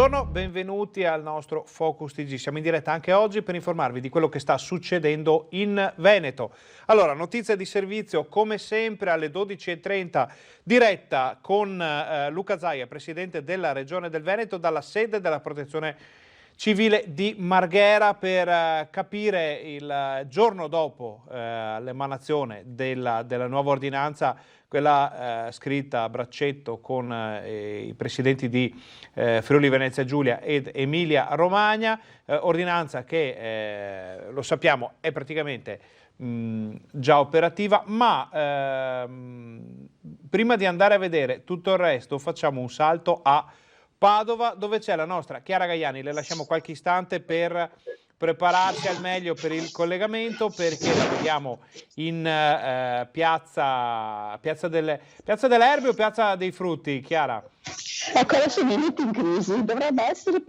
Buongiorno, benvenuti al nostro Focus TG. Siamo in diretta anche oggi per informarvi di quello che sta succedendo in Veneto. Allora, notizia di servizio come sempre alle 12:30, diretta con Luca Zaia, Presidente della Regione del Veneto, dalla sede della Protezione Civile di Marghera per capire il giorno dopo l'emanazione della nuova ordinanza, quella scritta a braccetto con i presidenti di Friuli Venezia Giulia ed Emilia Romagna, ordinanza che lo sappiamo è praticamente già operativa, ma prima di andare a vedere tutto il resto facciamo un salto a Padova, dove c'è la nostra Chiara Gaiani. Le lasciamo qualche istante per prepararsi al meglio per il collegamento, perché la vediamo in piazza delle Erbe o Piazza dei Frutti, Chiara? Ecco, adesso mi metti in crisi, dovrebbe essere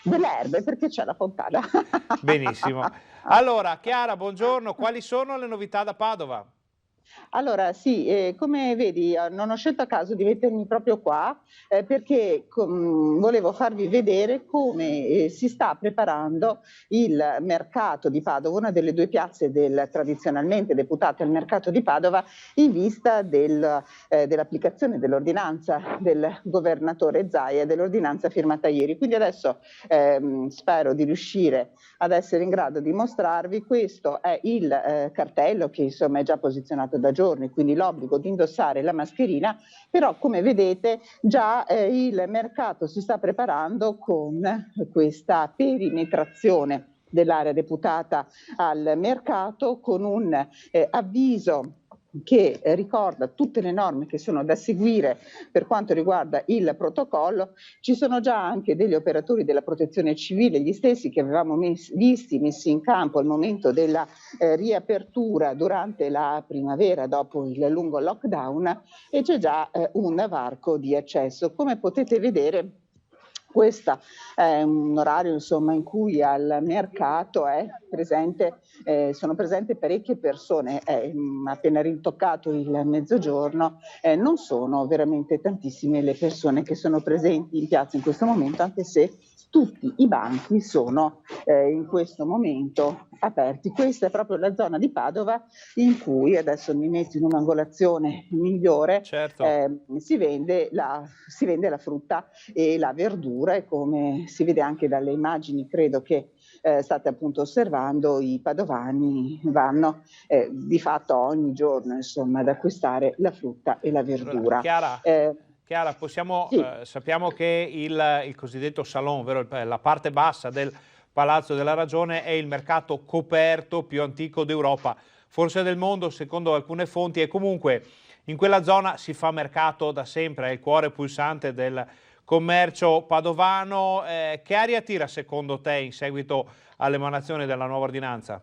delle Erbe, perché c'è la fontana. Benissimo. Allora, Chiara, buongiorno. Quali sono le novità da Padova? Allora, sì, come vedi, non ho scelto a caso di mettermi proprio qua perché volevo farvi vedere come si sta preparando il mercato di Padova, una delle due piazze tradizionalmente deputate al mercato di Padova, in vista dell'applicazione dell'ordinanza del governatore Zaia, dell'ordinanza firmata ieri. Quindi adesso spero di riuscire ad essere in grado di mostrarvi. Questo è il cartello che insomma è già posizionato da giorni, quindi l'obbligo di indossare la mascherina, però come vedete già il mercato si sta preparando con questa perimetrazione dell'area deputata al mercato, con un avviso che ricorda tutte le norme che sono da seguire per quanto riguarda il protocollo. Ci sono già anche degli operatori della protezione civile, gli stessi che avevamo messi in campo al momento della riapertura durante la primavera dopo il lungo lockdown, e c'è già un varco di accesso. Come potete vedere, questo è un orario insomma in cui al mercato sono presenti parecchie persone, appena rintoccato il mezzogiorno, non sono veramente tantissime le persone che sono presenti in piazza in questo momento, anche se tutti i banchi sono in questo momento aperti. Questa è proprio la zona di Padova in cui, adesso mi metto in un'angolazione migliore, Certo. si vende la frutta e la verdura, e come si vede anche dalle immagini, credo che state appunto osservando, i padovani vanno di fatto ogni giorno insomma ad acquistare la frutta e la verdura. Chiara, Sì. sappiamo che il cosiddetto salon, ovvero la parte bassa del Palazzo della Ragione, è il mercato coperto più antico d'Europa, forse del mondo secondo alcune fonti, e comunque in quella zona si fa mercato da sempre, è il cuore pulsante del commercio padovano. Che aria tira secondo te in seguito all'emanazione della nuova ordinanza?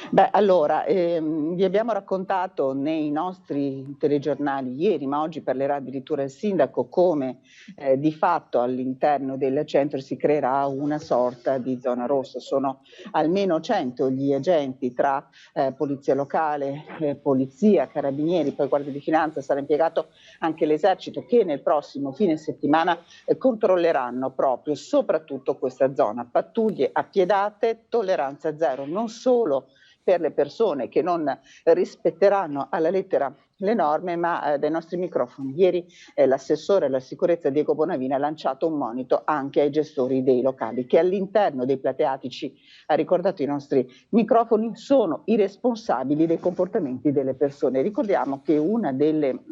Beh, allora, vi abbiamo raccontato nei nostri telegiornali ieri, ma oggi parlerà addirittura il sindaco, come di fatto all'interno del centro si creerà una sorta di zona rossa. Sono almeno 100 gli agenti tra polizia locale, polizia, carabinieri, poi guardia di finanza, sarà impiegato anche l'esercito, che nel prossimo fine settimana controlleranno proprio soprattutto questa zona. Pattuglie appiedate, tolleranza zero, non solo per le persone che non rispetteranno alla lettera le norme, ma dai nostri microfoni ieri l'assessore alla sicurezza Diego Bonavina ha lanciato un monito anche ai gestori dei locali, che all'interno dei plateatici, ha ricordato i nostri microfoni, sono i responsabili dei comportamenti delle persone. Ricordiamo che una delle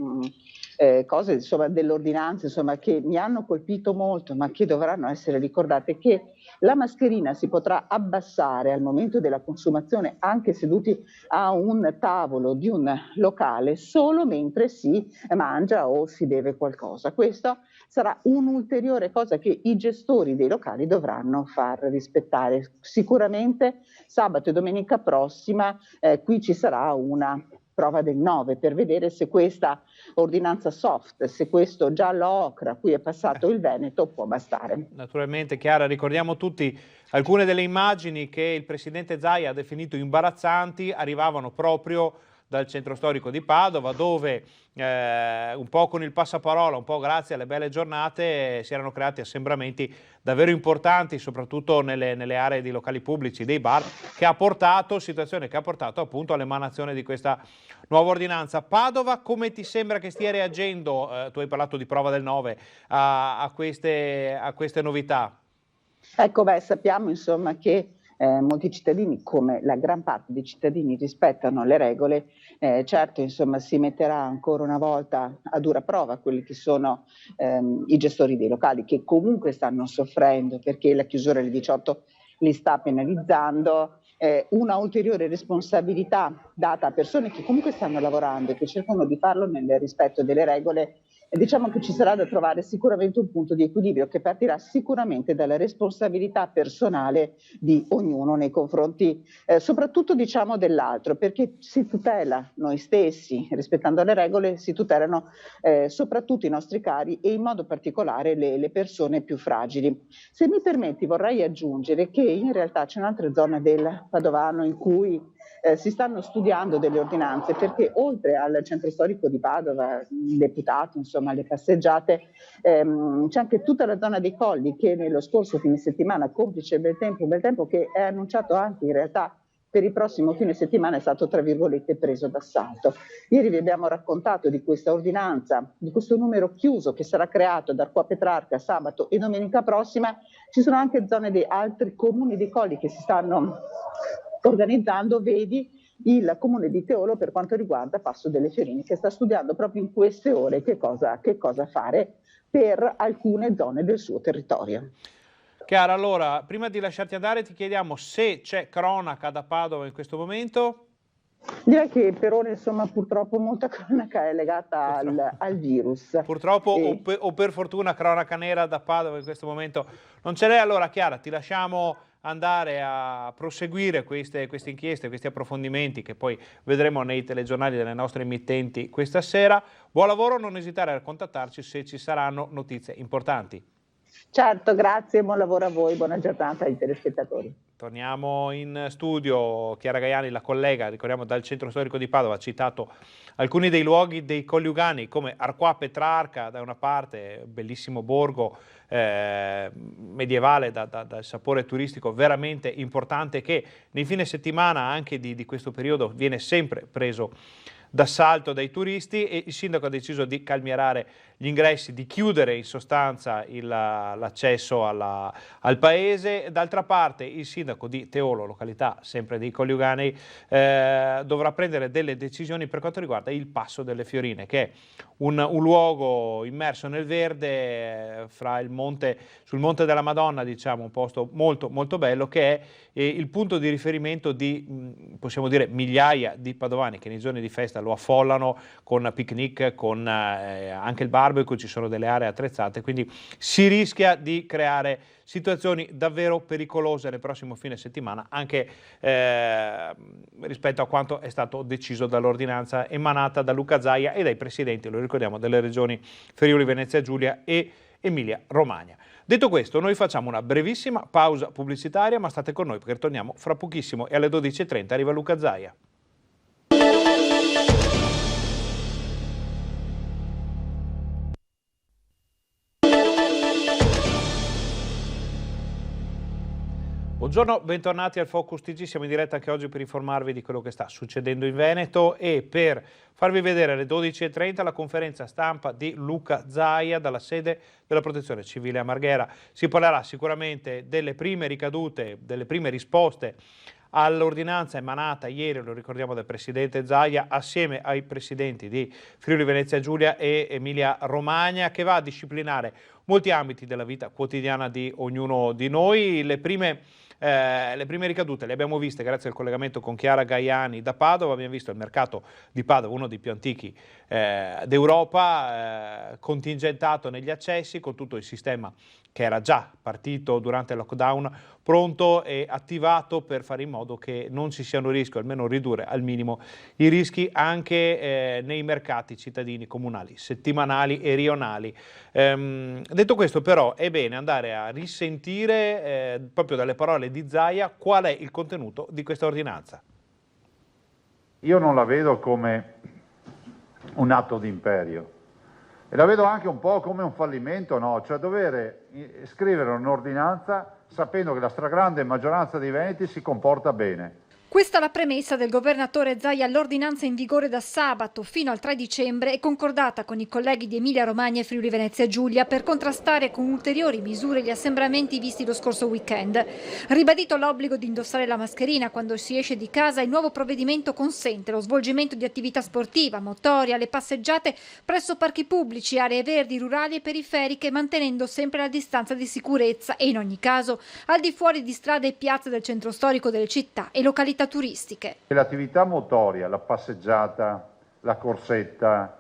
cose insomma dell'ordinanza insomma che mi hanno colpito molto, ma che dovranno essere ricordate, che la mascherina si potrà abbassare al momento della consumazione anche seduti a un tavolo di un locale solo mentre si mangia o si beve qualcosa. Questo sarà un'ulteriore cosa che i gestori dei locali dovranno far rispettare. Sicuramente sabato e domenica prossima qui ci sarà una prova del 9 per vedere se questa ordinanza soft, se questo giallo ocra a cui è passato il Veneto può bastare. Naturalmente, Chiara, ricordiamo tutti alcune delle immagini che il presidente Zaia ha definito imbarazzanti, arrivavano proprio dal centro storico di Padova, dove un po' con il passaparola, un po' grazie alle belle giornate, si erano creati assembramenti davvero importanti, soprattutto nelle aree di locali pubblici, dei bar, situazione che ha portato appunto all'emanazione di questa nuova ordinanza. Padova, come ti sembra che stia reagendo, tu hai parlato di prova del 9, a queste novità? Ecco, sappiamo insomma che molti cittadini, come la gran parte dei cittadini, rispettano le regole. Certo, insomma, si metterà ancora una volta a dura prova quelli che sono i gestori dei locali, che comunque stanno soffrendo perché la chiusura alle 18 li sta penalizzando. Una ulteriore responsabilità data a persone che comunque stanno lavorando e che cercano di farlo nel rispetto delle regole. Diciamo che ci sarà da trovare sicuramente un punto di equilibrio che partirà sicuramente dalla responsabilità personale di ognuno nei confronti soprattutto diciamo dell'altro, perché si tutela noi stessi, rispettando le regole si tutelano soprattutto i nostri cari e in modo particolare le persone più fragili. Se mi permetti vorrei aggiungere che in realtà c'è un'altra zona del Padovano in cui si stanno studiando delle ordinanze, perché oltre al centro storico di Padova, il deputato, insomma le passeggiate, c'è anche tutta la zona dei Colli che nello scorso fine settimana, complice un bel tempo che è annunciato anche in realtà per il prossimo fine settimana, è stato tra virgolette preso d'assalto. Ieri vi abbiamo raccontato di questa ordinanza, di questo numero chiuso che sarà creato da qua a Petrarca sabato e domenica prossima. Ci sono anche zone di altri comuni dei Colli che si stanno organizzando, vedi il comune di Teolo per quanto riguarda Passo delle Fiorine, che sta studiando proprio in queste ore che cosa fare per alcune zone del suo territorio. Chiara, allora, prima di lasciarti andare ti chiediamo se c'è cronaca da Padova in questo momento. Direi che per ora, insomma, purtroppo molta cronaca è legata al virus. Purtroppo o per fortuna cronaca nera da Padova in questo momento non ce n'è. Allora, Chiara, ti lasciamo andare a proseguire queste inchieste, questi approfondimenti che poi vedremo nei telegiornali delle nostre emittenti questa sera. Buon lavoro, non esitare a contattarci se ci saranno notizie importanti. Certo, grazie, buon lavoro a voi, buona giornata ai telespettatori. Torniamo in studio, Chiara Gaiani, la collega, ricordiamo dal centro storico di Padova, ha citato alcuni dei luoghi dei Colliugani come Arquà Petrarca da una parte, bellissimo borgo medievale dal sapore turistico veramente importante che nei fine settimana anche di questo periodo viene sempre preso d'assalto dai turisti e il sindaco ha deciso di calmierare gli ingressi, di chiudere in sostanza l'accesso al paese. D'altra parte il sindaco di Teolo, località sempre dei Colliugani, dovrà prendere delle decisioni per quanto riguarda il Passo delle Fiorine, che è un luogo immerso nel verde sul Monte della Madonna, diciamo, un posto molto, molto bello, che è il punto di riferimento di, possiamo dire, migliaia di padovani che nei giorni di festa lo affollano con picnic, con anche il barbecue, ci sono delle aree attrezzate, quindi si rischia di creare situazioni davvero pericolose nel prossimo fine settimana, anche rispetto a quanto è stato deciso dall'ordinanza emanata da Luca Zaia e dai presidenti, lo ricordiamo, delle regioni Friuli Venezia Giulia e Emilia Romagna. Detto questo, noi facciamo una brevissima pausa pubblicitaria, ma state con noi perché torniamo fra pochissimo e alle 12:30 arriva Luca Zaia. Buongiorno, bentornati al Focus TG, siamo in diretta anche oggi per informarvi di quello che sta succedendo in Veneto e per farvi vedere alle 12:30 la conferenza stampa di Luca Zaia dalla sede della Protezione Civile a Marghera. Si parlerà sicuramente delle prime ricadute, delle prime risposte all'ordinanza emanata ieri, lo ricordiamo, dal Presidente Zaia assieme ai Presidenti di Friuli Venezia Giulia e Emilia Romagna, che va a disciplinare molti ambiti della vita quotidiana di ognuno di noi. Le prime ricadute le abbiamo viste grazie al collegamento con Chiara Gaiani da Padova. Abbiamo visto il mercato di Padova, uno dei più antichi d'Europa, contingentato negli accessi con tutto il sistema che era già partito durante il lockdown, pronto e attivato per fare in modo che non ci siano rischi, o almeno ridurre al minimo i rischi anche nei mercati cittadini, comunali, settimanali e rionali. Detto questo, però, è bene andare a risentire proprio dalle parole di Zaia qual è il contenuto di questa ordinanza. io non la vedo come un atto di imperio e la vedo anche un po' come un fallimento, no? Cioè dover scrivere un'ordinanza sapendo che la stragrande maggioranza dei veneti si comporta bene. Questa è la premessa del governatore Zaia all'ordinanza in vigore da sabato fino al 3 dicembre e concordata con i colleghi di Emilia-Romagna e Friuli-Venezia Giulia per contrastare con ulteriori misure gli assembramenti visti lo scorso weekend. Ribadito l'obbligo di indossare la mascherina quando si esce di casa, il nuovo provvedimento consente lo svolgimento di attività sportiva, motoria, le passeggiate presso parchi pubblici, aree verdi, rurali e periferiche, mantenendo sempre la distanza di sicurezza e in ogni caso al di fuori di strade e piazze del centro storico delle città e località turistiche. L'attività motoria, la passeggiata, la corsetta,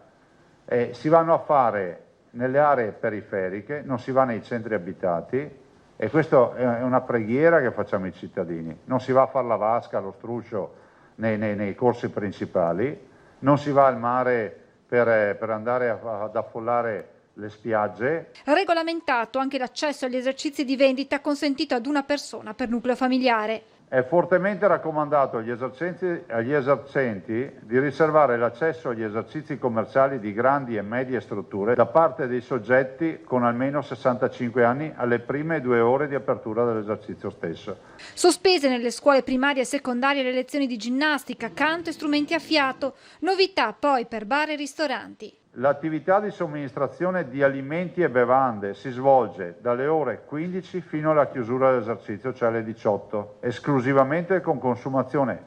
si vanno a fare nelle aree periferiche, non si va nei centri abitati e questa è una preghiera che facciamo ai cittadini. Non si va a fare la vasca, lo struscio nei corsi principali, non si va al mare per andare ad affollare le spiagge. Regolamentato anche l'accesso agli esercizi di vendita consentito ad una persona per nucleo familiare. È fortemente raccomandato agli esercenti di riservare l'accesso agli esercizi commerciali di grandi e medie strutture da parte dei soggetti con almeno 65 anni alle prime 2 ore di apertura dell'esercizio stesso. Sospese nelle scuole primarie e secondarie le lezioni di ginnastica, canto e strumenti a fiato. Novità poi per bar e ristoranti. L'attività di somministrazione di alimenti e bevande si svolge dalle ore 15 fino alla chiusura dell'esercizio, cioè alle 18, esclusivamente con consumazione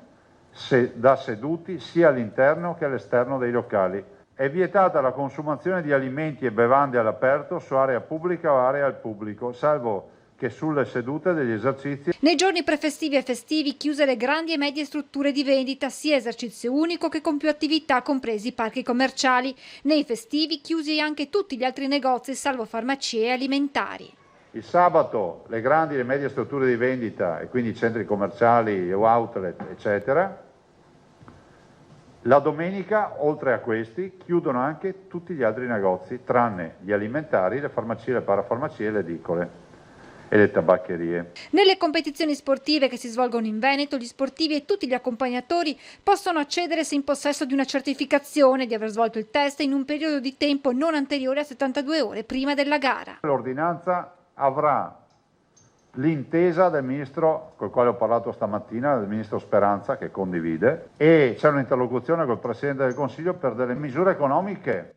da seduti sia all'interno che all'esterno dei locali. È vietata la consumazione di alimenti e bevande all'aperto su area pubblica o area al pubblico, salvo che sulle sedute degli esercizi. Nei giorni prefestivi e festivi chiuse le grandi e medie strutture di vendita, sia esercizio unico che con più attività, compresi i parchi commerciali. Nei festivi chiusi anche tutti gli altri negozi, salvo farmacie e alimentari. Il sabato le grandi e le medie strutture di vendita e quindi centri commerciali o outlet, eccetera. La domenica, oltre a questi, chiudono anche tutti gli altri negozi, tranne gli alimentari, le farmacie, le parafarmacie e le edicole e le tabaccherie. Nelle competizioni sportive che si svolgono in Veneto, gli sportivi e tutti gli accompagnatori possono accedere se in possesso di una certificazione di aver svolto il test in un periodo di tempo non anteriore a 72 ore prima della gara. L'ordinanza avrà l'intesa del ministro, col quale ho parlato stamattina, del ministro Speranza, che condivide, e c'è un'interlocuzione col Presidente del Consiglio per delle misure economiche.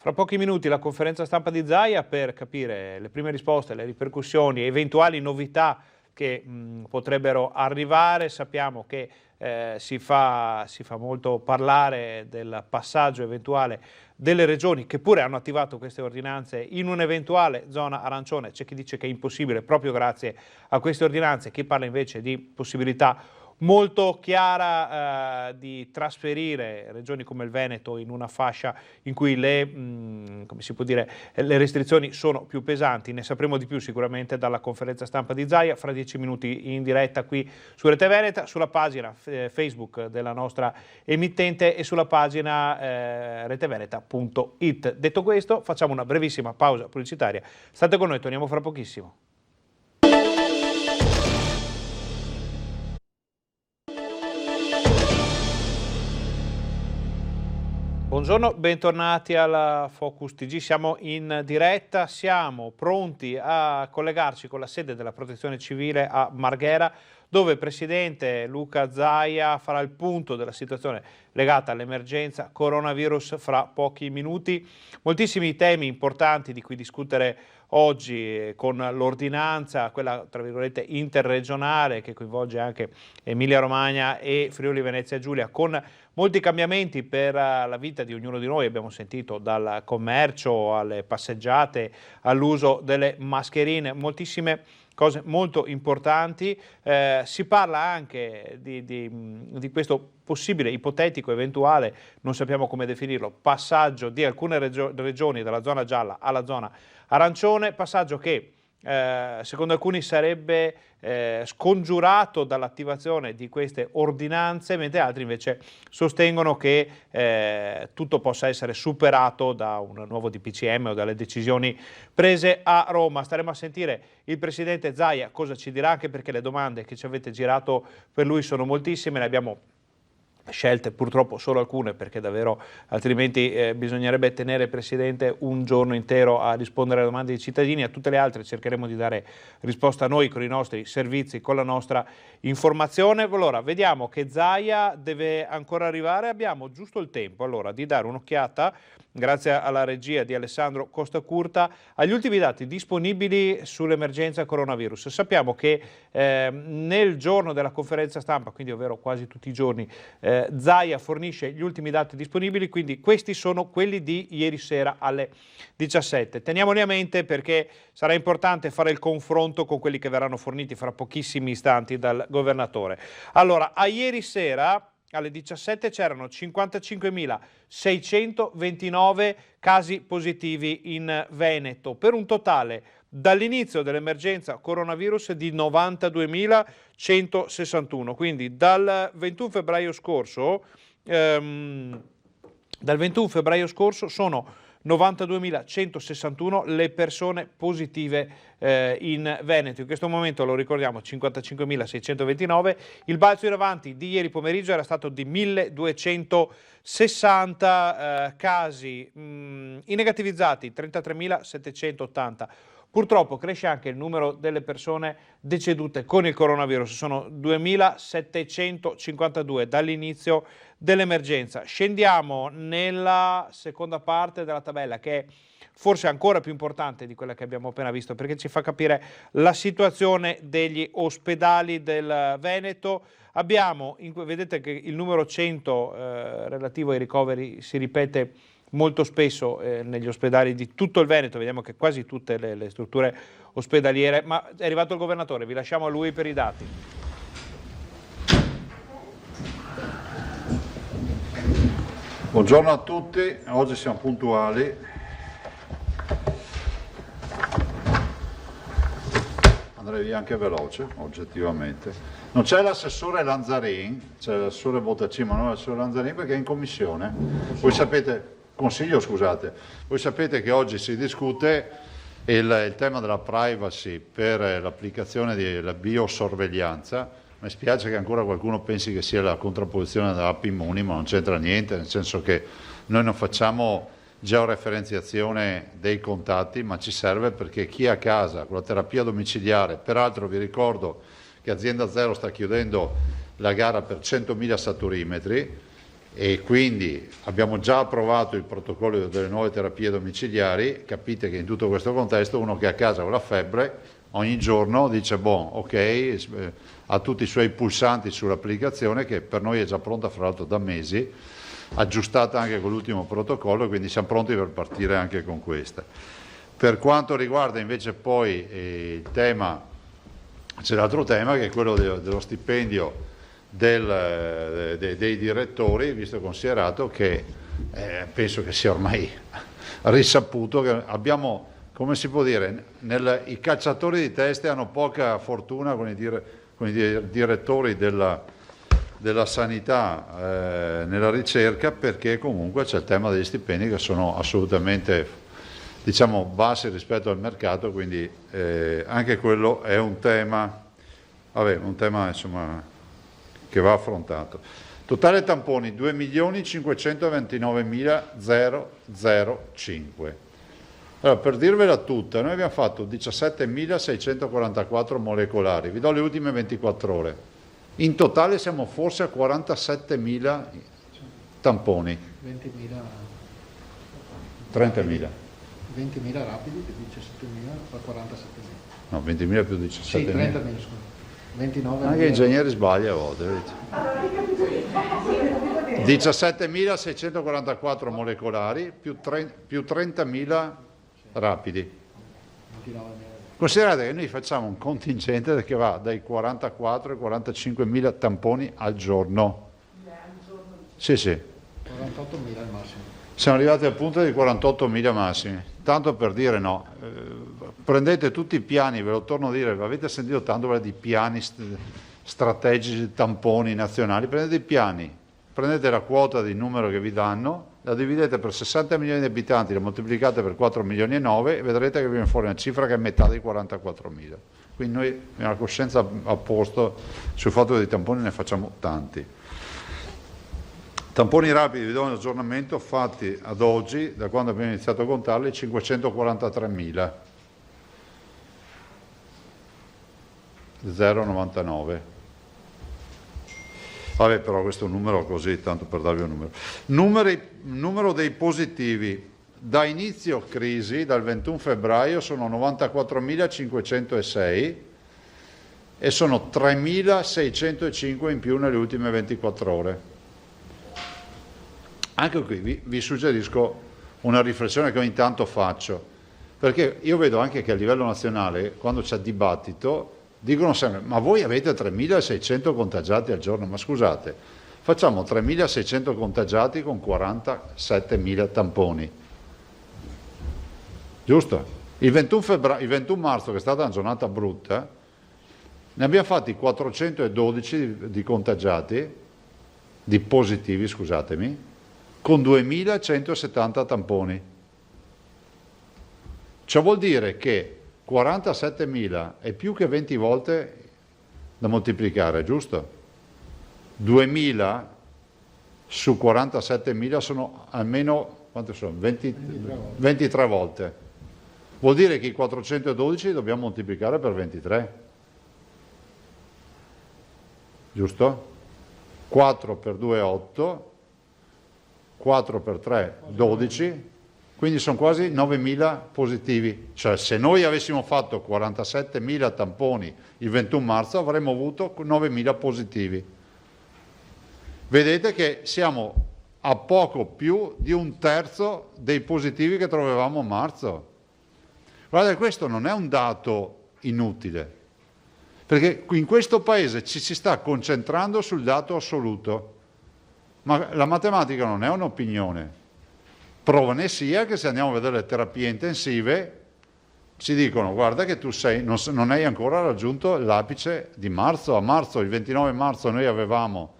Fra pochi minuti la conferenza stampa di Zaia per capire le prime risposte, le ripercussioni, eventuali novità che potrebbero arrivare. Sappiamo che si fa molto parlare del passaggio eventuale delle regioni che pure hanno attivato queste ordinanze in un'eventuale zona arancione. C'è chi dice che è impossibile proprio grazie a queste ordinanze, chi parla invece di possibilità molto chiara di trasferire regioni come il Veneto in una fascia in cui come si può dire, le restrizioni sono più pesanti. Ne sapremo di più sicuramente dalla conferenza stampa di Zaia fra 10 minuti in diretta qui su Rete Veneta, sulla pagina Facebook della nostra emittente e sulla pagina reteveneta.it. Detto questo, facciamo una brevissima pausa pubblicitaria. State con noi, torniamo fra pochissimo. Buongiorno, bentornati alla Focus TG, siamo in diretta, siamo pronti a collegarci con la sede della Protezione Civile a Marghera, dove il Presidente Luca Zaia farà il punto della situazione legata all'emergenza coronavirus fra pochi minuti. Moltissimi temi importanti di cui discutere oggi con l'ordinanza, quella tra virgolette interregionale che coinvolge anche Emilia-Romagna e Friuli-Venezia Giulia, con molti cambiamenti per la vita di ognuno di noi. Abbiamo sentito dal commercio alle passeggiate all'uso delle mascherine, moltissime cose molto importanti. Si parla anche di questo possibile, ipotetico, eventuale, non sappiamo come definirlo, passaggio di alcune regioni dalla zona gialla alla zona arancione, passaggio che secondo alcuni sarebbe scongiurato dall'attivazione di queste ordinanze, mentre altri invece sostengono che tutto possa essere superato da un nuovo DPCM o dalle decisioni prese a Roma. Staremo a sentire il presidente Zaia cosa ci dirà, anche perché le domande che ci avete girato per lui sono moltissime, ne abbiamo scelte purtroppo solo alcune, perché davvero altrimenti bisognerebbe tenere, Presidente, un giorno intero a rispondere alle domande dei cittadini. A tutte le altre cercheremo di dare risposta noi con i nostri servizi, con la nostra informazione. Allora, vediamo che Zaia deve ancora arrivare, abbiamo giusto il tempo allora di dare un'occhiata, grazie alla regia di Alessandro Costacurta, agli ultimi dati disponibili sull'emergenza coronavirus. Sappiamo che nel giorno della conferenza stampa, quindi ovvero quasi tutti i giorni, Zaia fornisce gli ultimi dati disponibili, quindi questi sono quelli di ieri sera alle 17. Teniamoli a mente perché sarà importante fare il confronto con quelli che verranno forniti fra pochissimi istanti dal governatore. Allora, a ieri sera alle 17 c'erano 55.629 casi positivi in Veneto, per un totale dall'inizio dell'emergenza coronavirus di 92.161. Quindi dal 21 febbraio scorso sono 92.161 le persone positive in Veneto. In questo momento, lo ricordiamo, 55.629. Il balzo in avanti di ieri pomeriggio era stato di 1.260 casi, i negativizzati 33.780. Purtroppo cresce anche il numero delle persone decedute con il coronavirus, sono 2.752 dall'inizio dell'emergenza. Scendiamo nella seconda parte della tabella, che è forse ancora più importante di quella che abbiamo appena visto, perché ci fa capire la situazione degli ospedali del Veneto. Abbiamo, vedete che il numero 100 relativo ai ricoveri si ripete molto spesso negli ospedali di tutto il Veneto, vediamo che quasi tutte le strutture ospedaliere, ma è arrivato il governatore, vi lasciamo a lui per i dati. Buongiorno a tutti, oggi siamo puntuali. Andrei via anche veloce, oggettivamente. Non c'è l'assessore Lanzarin, c'è l'assessore Bottacci, ma non l'assessore Lanzarin perché è in commissione. Voi sapete... Voi sapete che oggi si discute il tema della privacy per l'applicazione della biosorveglianza. Mi spiace che ancora qualcuno pensi che sia la contrapposizione dell'app Immuni, ma non c'entra niente, nel senso che noi non facciamo georeferenziazione dei contatti, ma ci serve perché chi è a casa con la terapia domiciliare, peraltro vi ricordo che Azienda Zero sta chiudendo la gara per 100.000 saturimetri, e quindi abbiamo già approvato il protocollo delle nuove terapie domiciliari. Capite che in tutto questo contesto uno che è a casa con la febbre ogni giorno dice ok, ha tutti i suoi pulsanti sull'applicazione, che per noi è già pronta fra l'altro da mesi, aggiustata anche con l'ultimo protocollo, quindi siamo pronti per partire anche con questa. Per quanto riguarda invece poi il tema, c'è l'altro tema che è quello dello stipendio dei direttori, visto e considerato che penso che sia ormai risaputo che abbiamo, come si può dire, i cacciatori di teste hanno poca fortuna con i direttori della sanità nella ricerca, perché comunque c'è il tema degli stipendi che sono assolutamente, diciamo, bassi rispetto al mercato, quindi anche quello è un tema, insomma, che va affrontato. Totale tamponi 2.529.005. Allora, per dirvela tutta, noi abbiamo fatto 17.644 molecolari, vi do le ultime 24 ore. In totale siamo forse a 47.000 tamponi. 20.000. 30.000. 20.000 rapidi più 17.000 fa 47.000. No, 20.000 più 17.000. Sì, 30.000, scusa. 29. Anche gli ingegneri sbagliano a volte. 17.644 molecolari più 30.000 rapidi. 29.000. Considerate che noi facciamo un contingente che va dai 44 ai 45.000 tamponi al giorno. Sì, sì. 48.000 al massimo. Siamo arrivati al punto di 48.000 massimi, tanto per dire no. Prendete tutti i piani, ve lo torno a dire, avete sentito tanto di piani strategici, tamponi nazionali, prendete i piani, prendete la quota di numero che vi danno, la dividete per 60 milioni di abitanti, la moltiplicate per 4 milioni e 9 e vedrete che viene fuori una cifra che è metà dei 44.000. Quindi noi abbiamo la coscienza a posto sul fatto che dei tamponi ne facciamo tanti. Tamponi rapidi, vi do un aggiornamento, fatti ad oggi, da quando abbiamo iniziato a contarli, 543.000. 0,99. Vabbè, però questo è un numero così, tanto per darvi un numero. Numero dei positivi. Da inizio crisi, dal 21 febbraio, sono 94.506 e sono 3.605 in più nelle ultime 24 ore. Anche qui vi suggerisco una riflessione che ogni tanto faccio, perché io vedo anche che a livello nazionale, quando c'è dibattito, dicono sempre, ma voi avete 3.600 contagiati al giorno, ma scusate, facciamo 3.600 contagiati con 47.000 tamponi, giusto? Il 21 marzo, che è stata una giornata brutta, ne abbiamo fatti 412 di contagiati, di positivi, scusatemi, con 2.170 tamponi. Ciò vuol dire che 47.000 è più che 20 volte da moltiplicare, giusto? 2.000 su 47.000 sono almeno, quante sono? 23 volte. Vuol dire che i 412 li dobbiamo moltiplicare per 23. Giusto? 4 per 2 è 8. 4 per 3, 12, quindi sono quasi 9.000 positivi. Cioè se noi avessimo fatto 47.000 tamponi il 21 marzo avremmo avuto 9.000 positivi. Vedete che siamo a poco più di un terzo dei positivi che trovavamo a marzo. Guardate, questo non è un dato inutile, perché in questo paese ci si sta concentrando sul dato assoluto. Ma la matematica non è un'opinione. Prova ne sia che se andiamo a vedere le terapie intensive ci dicono guarda che tu non hai ancora raggiunto l'apice di marzo. A marzo, il 29 marzo noi avevamo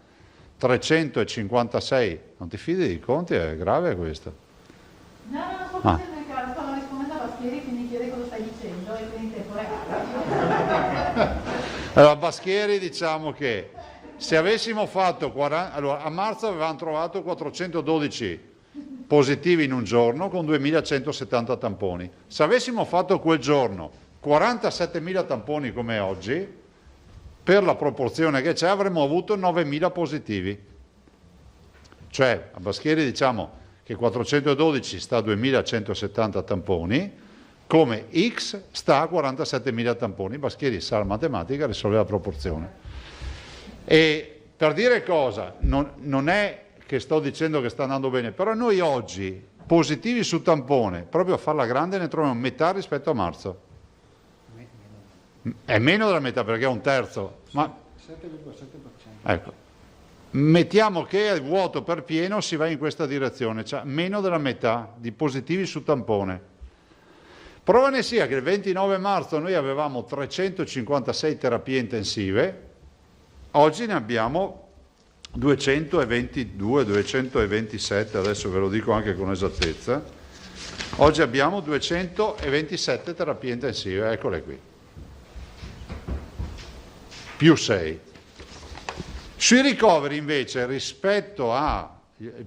356. Non ti fidi dei conti? È grave questo. No, non sto facendo il caso, stavo rispondendo a Baschieri, quindi chiede cosa stai dicendo e quindi in tempo reale. Allora, Baschieri diciamo che se avessimo fatto allora, a marzo avevamo trovato 412 positivi in un giorno con 2.170 tamponi. Se avessimo fatto quel giorno 47.000 tamponi come oggi, per la proporzione che c'è avremmo avuto 9.000 positivi. Cioè a Baschieri diciamo che 412 sta a 2.170 tamponi, come X sta a 47.000 tamponi. Baschieri sa la matematica, risolve la proporzione. E per dire cosa, non è che sto dicendo che sta andando bene, però noi oggi positivi su tampone, proprio a farla grande, ne troviamo metà rispetto a marzo. È meno della metà perché è un terzo, ma 7,7%. ecco, mettiamo che al vuoto per pieno si va in questa direzione, cioè meno della metà di positivi su tampone. Prova ne sia che il 29 marzo noi avevamo 356 terapie intensive. Oggi ne abbiamo 222, 227, adesso ve lo dico anche con esattezza. Oggi abbiamo 227 terapie intensive, eccole qui. Più 6. Sui ricoveri invece rispetto al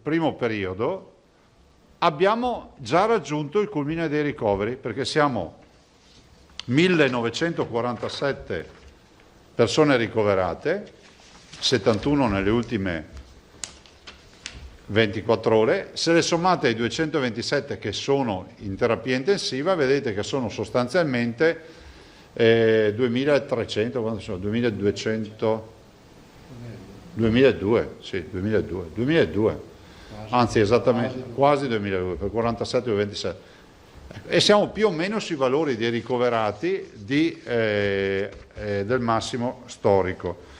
primo periodo abbiamo già raggiunto il culmine dei ricoveri perché siamo 1947 persone ricoverate, 71 nelle ultime 24 ore, se le sommate ai 227 che sono in terapia intensiva, vedete che sono sostanzialmente 2300, quanto sono? 2200, 2002, sì, 2002, anzi esattamente, quasi 2002, per 47 o 27. E siamo più o meno sui valori dei ricoverati del massimo storico.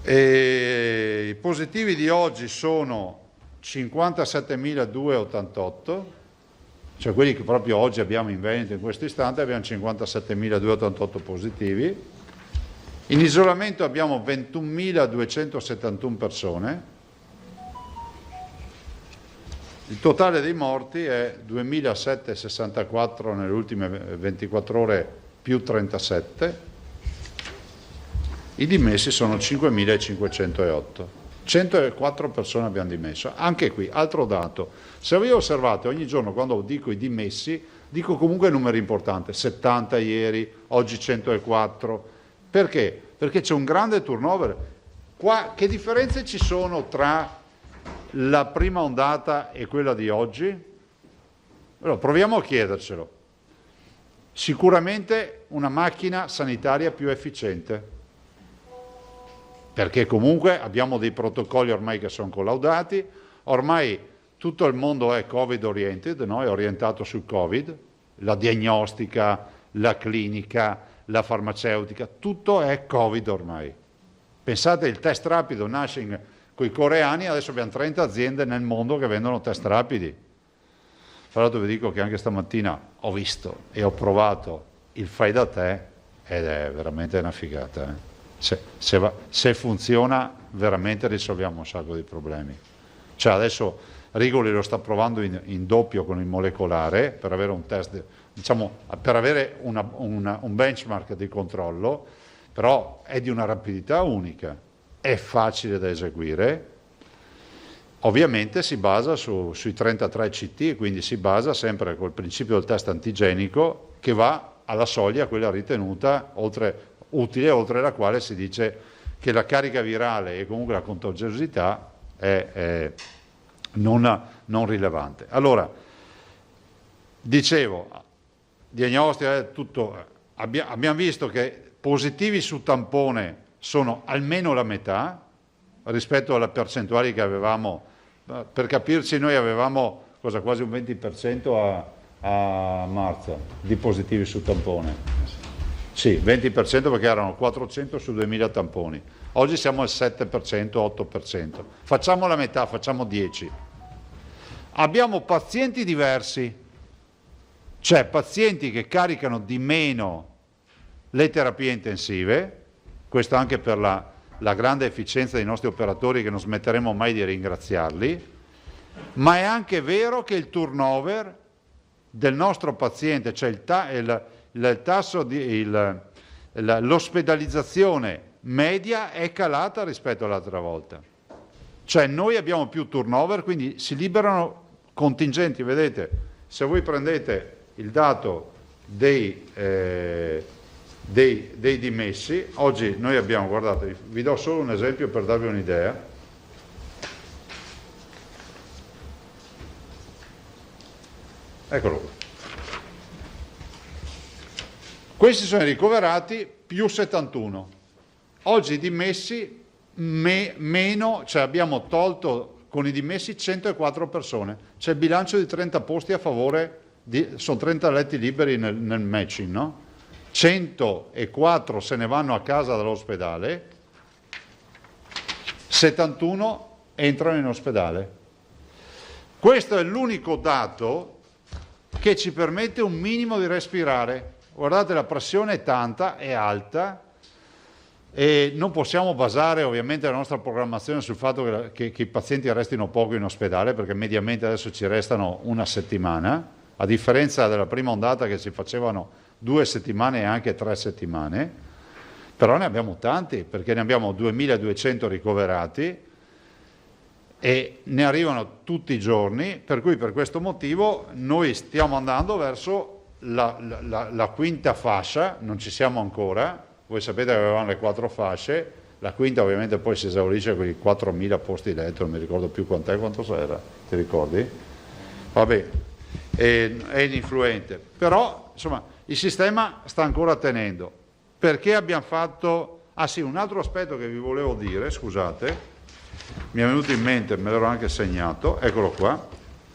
I positivi di oggi sono 57.288, cioè quelli che proprio oggi abbiamo in Veneto in questo istante, abbiamo 57.288 positivi. In isolamento abbiamo 21.271 persone. Il totale dei morti è 2.764 nelle ultime 24 ore più 37. I dimessi sono 5.508. 104 persone abbiamo dimesso. Anche qui, altro dato. Se voi osservate ogni giorno quando dico i dimessi, dico comunque numeri importanti. 70 ieri, oggi 104. Perché? Perché c'è un grande turnover. Qua, che differenze ci sono tra la prima ondata e quella di oggi? Allora, proviamo a chiedercelo. Sicuramente una macchina sanitaria più efficiente, perché comunque abbiamo dei protocolli ormai che sono collaudati, ormai tutto il mondo è Covid oriented, no? È orientato sul Covid, la diagnostica, la clinica, la farmaceutica, tutto è Covid ormai. Pensate, il test rapido nasce con i coreani, adesso abbiamo 30 aziende nel mondo che vendono test rapidi. Tra l'altro vi dico che anche stamattina ho visto e ho provato il fai da te ed è veramente una figata. Se funziona veramente risolviamo un sacco di problemi. Cioè adesso Rigoli lo sta provando in doppio con il molecolare per avere un test, diciamo, per avere un benchmark di controllo, però è di una rapidità unica, è facile da eseguire, ovviamente si basa sui 33 CT e quindi si basa sempre col principio del test antigenico che va alla soglia, quella ritenuta utile, oltre la quale si dice che la carica virale e comunque la contagiosità è non rilevante. Allora, dicevo, diagnostica, tutto, abbiamo visto che positivi su tampone sono almeno la metà rispetto alle percentuali che avevamo. Per capirci, noi avevamo quasi un 20% a marzo di positivi su tampone. Sì, 20% perché erano 400 su 2000 tamponi. Oggi siamo al 7%, 8%. Facciamo la metà, facciamo 10. Abbiamo pazienti diversi, cioè pazienti che caricano di meno le terapie intensive, questo anche per la grande efficienza dei nostri operatori che non smetteremo mai di ringraziarli, ma è anche vero che il turnover del nostro paziente, cioè il tasso l'ospedalizzazione media è calata rispetto all'altra volta. Cioè noi abbiamo più turnover, quindi si liberano contingenti. Vedete, se voi prendete il dato dei dimessi, oggi noi abbiamo, guardate, vi do solo un esempio per darvi un'idea. Eccolo qua. Questi sono i ricoverati più 71. Oggi i dimessi meno, cioè abbiamo tolto con i dimessi 104 persone. C'è il bilancio di 30 posti a favore, sono 30 letti liberi nel matching, no? 104 se ne vanno a casa dall'ospedale, 71 entrano in ospedale. Questo è l'unico dato che ci permette un minimo di respirare. Guardate, la pressione è tanta, è alta e non possiamo basare ovviamente la nostra programmazione sul fatto che i pazienti restino poco in ospedale, perché mediamente adesso ci restano una settimana, a differenza della prima ondata che si facevano 2 settimane e anche 3 settimane, però ne abbiamo tanti, perché ne abbiamo 2.200 ricoverati e ne arrivano tutti i giorni, per cui per questo motivo noi stiamo andando verso la quinta fascia, non ci siamo ancora, voi sapete che avevamo le 4 fasce, la quinta ovviamente poi si esaurisce con i 4.000 posti letto, non mi ricordo più quanto era, ti ricordi? Vabbè, è ininfluente, però insomma il sistema sta ancora tenendo. Perché abbiamo fatto... Ah sì, un altro aspetto che vi volevo dire, scusate, mi è venuto in mente, me l'ero anche segnato, eccolo qua.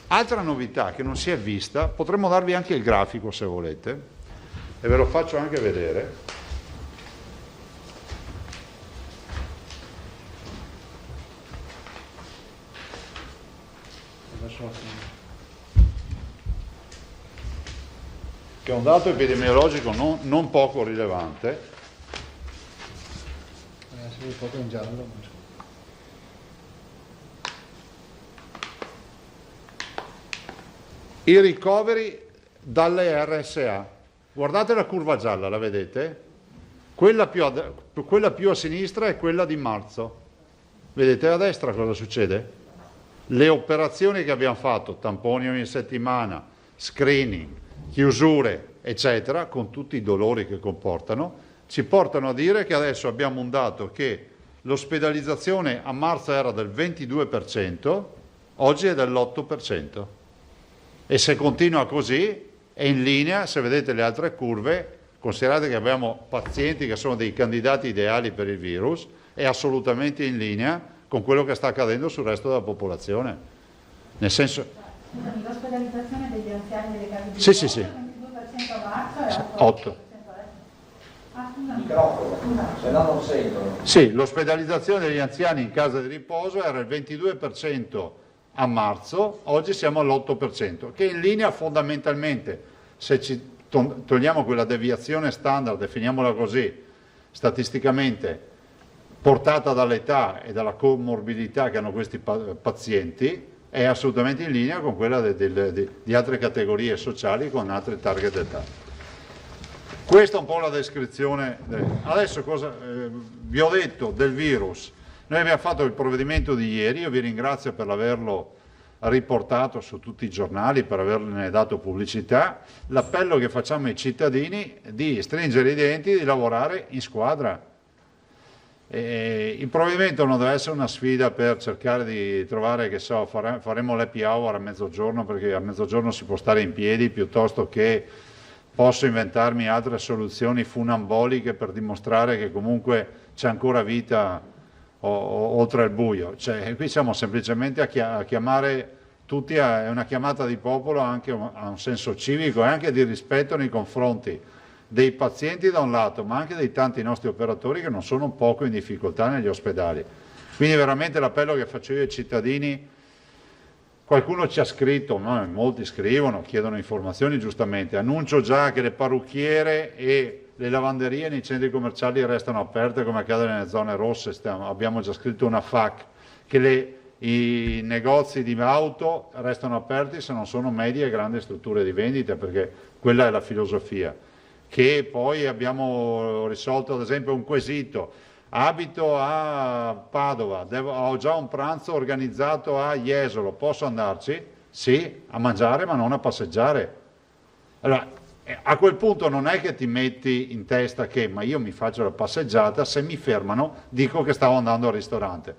Altra novità che non si è vista, potremmo darvi anche il grafico se volete, e ve lo faccio anche vedere. Ottimo. Che è un dato epidemiologico non poco rilevante. Se un po' in giallo. Ma... I ricoveri dalle RSA. Guardate la curva gialla, la vedete? Quella più a sinistra è quella di marzo. Vedete a destra cosa succede? Le operazioni che abbiamo fatto, tamponi ogni settimana, screening, chiusure, eccetera, con tutti i dolori che comportano, ci portano a dire che adesso abbiamo un dato che l'ospedalizzazione a marzo era del 22%, oggi è dell'8%. E se continua così, è in linea, se vedete le altre curve, considerate che abbiamo pazienti che sono dei candidati ideali per il virus, è assolutamente in linea con quello che sta accadendo sul resto della popolazione. Nel senso... Scusami, l'ospedalizzazione degli anziani delle case di Sì, sì, sì. Il 22% a marzo e 8. Microfono, se no non sentono. Sì, l'ospedalizzazione degli anziani in casa di riposo era il 22% a marzo, oggi siamo all'8%, che è in linea fondamentalmente, se ci togliamo quella deviazione standard, definiamola così, statisticamente portata dall'età e dalla comorbidità che hanno questi pazienti, è assolutamente in linea con quella di altre categorie sociali con altre target d'età. Questa è un po' la descrizione. Adesso vi ho detto del virus. Noi abbiamo fatto il provvedimento di ieri, io vi ringrazio per averlo riportato su tutti i giornali, per averne dato pubblicità. L'appello che facciamo ai cittadini è di stringere i denti e di lavorare in squadra. Il provvedimento non deve essere una sfida per cercare di trovare, che so, faremo l'happy hour a mezzogiorno perché a mezzogiorno si può stare in piedi, piuttosto che posso inventarmi altre soluzioni funamboliche per dimostrare che comunque c'è ancora vita oltre il buio. Cioè, qui siamo semplicemente a chiamare tutti, è una chiamata di popolo anche a un senso civico e anche di rispetto nei confronti dei pazienti da un lato, ma anche dei tanti nostri operatori che non sono poco in difficoltà negli ospedali. Quindi veramente l'appello che faccio io ai cittadini, qualcuno ci ha scritto, no? Molti scrivono, chiedono informazioni giustamente, annuncio già che le parrucchiere e le lavanderie nei centri commerciali restano aperte come accade nelle zone rosse, abbiamo già scritto una FAQ, che i negozi di auto restano aperti se non sono medie e grandi strutture di vendita, perché quella è la filosofia. Che poi abbiamo risolto ad esempio un quesito, abito a Padova, ho già un pranzo organizzato a Jesolo, posso andarci? Sì, a mangiare ma non a passeggiare. Allora, a quel punto non è che ti metti in testa che ma io mi faccio la passeggiata, se mi fermano dico che stavo andando al ristorante.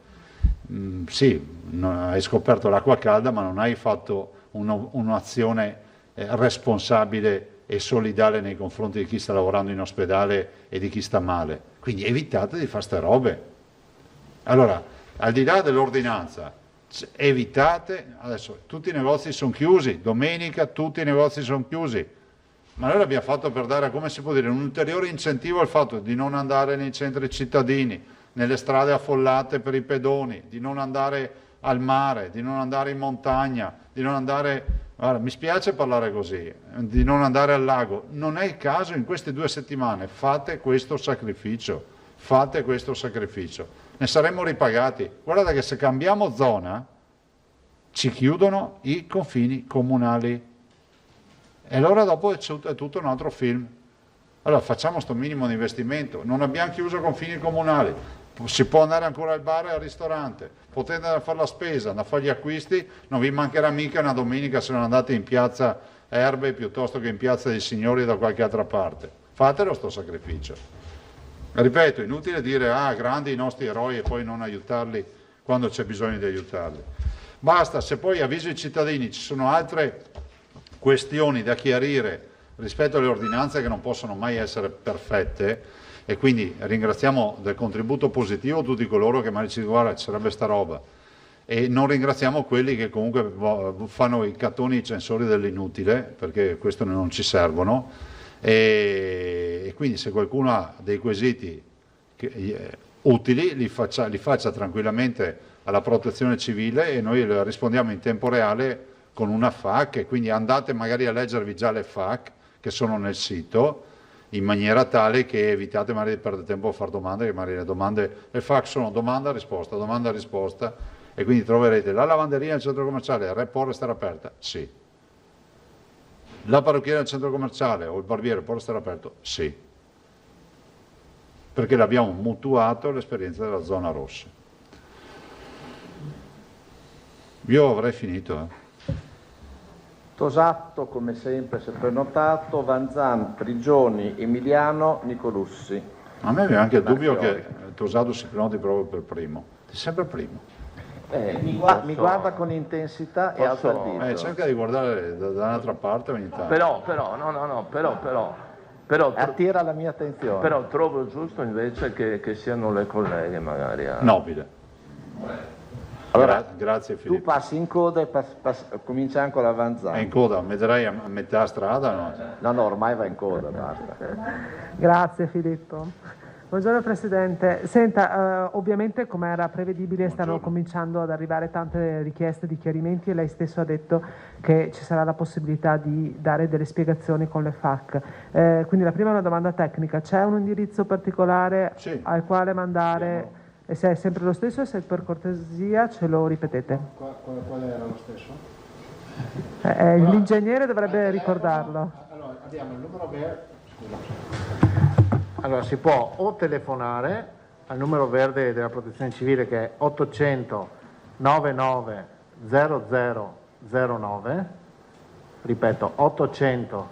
Sì, hai scoperto l'acqua calda ma non hai fatto un'azione responsabile e solidale nei confronti di chi sta lavorando in ospedale e di chi sta male. Quindi evitate di fare ste robe. Allora, al di là dell'ordinanza, evitate, adesso tutti i negozi sono chiusi, domenica tutti i negozi sono chiusi, ma noi l'abbiamo fatto per dare, come si può dire, un ulteriore incentivo al fatto di non andare nei centri cittadini, nelle strade affollate per i pedoni, di non andare al mare, di non andare in montagna, di non andare... Guarda, mi spiace parlare così, di non andare al lago. Non è il caso in queste 2 settimane, fate questo sacrificio, ne saremo ripagati. Guardate che se cambiamo zona ci chiudono i confini comunali e allora dopo è tutto un altro film. Allora facciamo sto minimo di investimento, non abbiamo chiuso i confini comunali, si può andare ancora al bar e al ristorante, potete andare a fare la spesa, andare a fare gli acquisti, non vi mancherà mica una domenica se non andate in piazza Erbe piuttosto che in piazza dei Signori da qualche altra parte. Fatelo sto sacrificio. Ripeto, inutile dire grandi i nostri eroi e poi non aiutarli quando c'è bisogno di aiutarli. Basta, se poi avviso i cittadini, ci sono altre questioni da chiarire rispetto alle ordinanze che non possono mai essere perfette, e quindi ringraziamo del contributo positivo tutti coloro che magari ci dicono guarda ci sarebbe sta roba, e non ringraziamo quelli che comunque fanno i cattoni, i censori dell'inutile, perché questo non ci servono, e quindi se qualcuno ha dei quesiti utili li faccia tranquillamente alla protezione civile e noi rispondiamo in tempo reale con una FAQ, e quindi andate magari a leggervi già le FAQ che sono nel sito, in maniera tale che evitate magari di perdere tempo a fare domande, che magari le FAQ sono domanda, risposta, e quindi troverete la lavanderia nel centro commerciale, può restare aperta? Sì. La parrucchiera nel centro commerciale o il barbiere può restare aperto? Sì. Perché l'abbiamo mutuato l'esperienza della zona rossa. Io avrei finito. Tosato, come sempre, si è prenotato, Vanzan, Prigioni, Emiliano, Nicolussi. A me viene anche il dubbio che Tosato si prenoti proprio per primo. È sempre primo. Mi guarda con intensità e alza il dito. Cerca di guardare da un'altra parte ogni tanto. Però attira la mia attenzione. Però trovo giusto invece che siano le colleghe magari a... Nobile. Allora, grazie Filippo. Tu passi in coda e comincia anche la Vanzan. È in coda, metterei a metà strada? No, ormai va in coda, basta. Grazie Filippo. Buongiorno Presidente. Senta, ovviamente come era prevedibile stanno cominciando ad arrivare tante richieste di chiarimenti e lei stesso ha detto che ci sarà la possibilità di dare delle spiegazioni con le FAQ. Quindi la prima è una domanda tecnica. C'è un indirizzo particolare al quale mandare... E se è sempre lo stesso e se per cortesia ce lo ripetete. Qual era lo stesso? L'ingegnere dovrebbe ricordarlo. Allora, abbiamo il numero verde. Allora, si può o telefonare al numero verde della Protezione Civile che è 800 99 0009, ripeto 800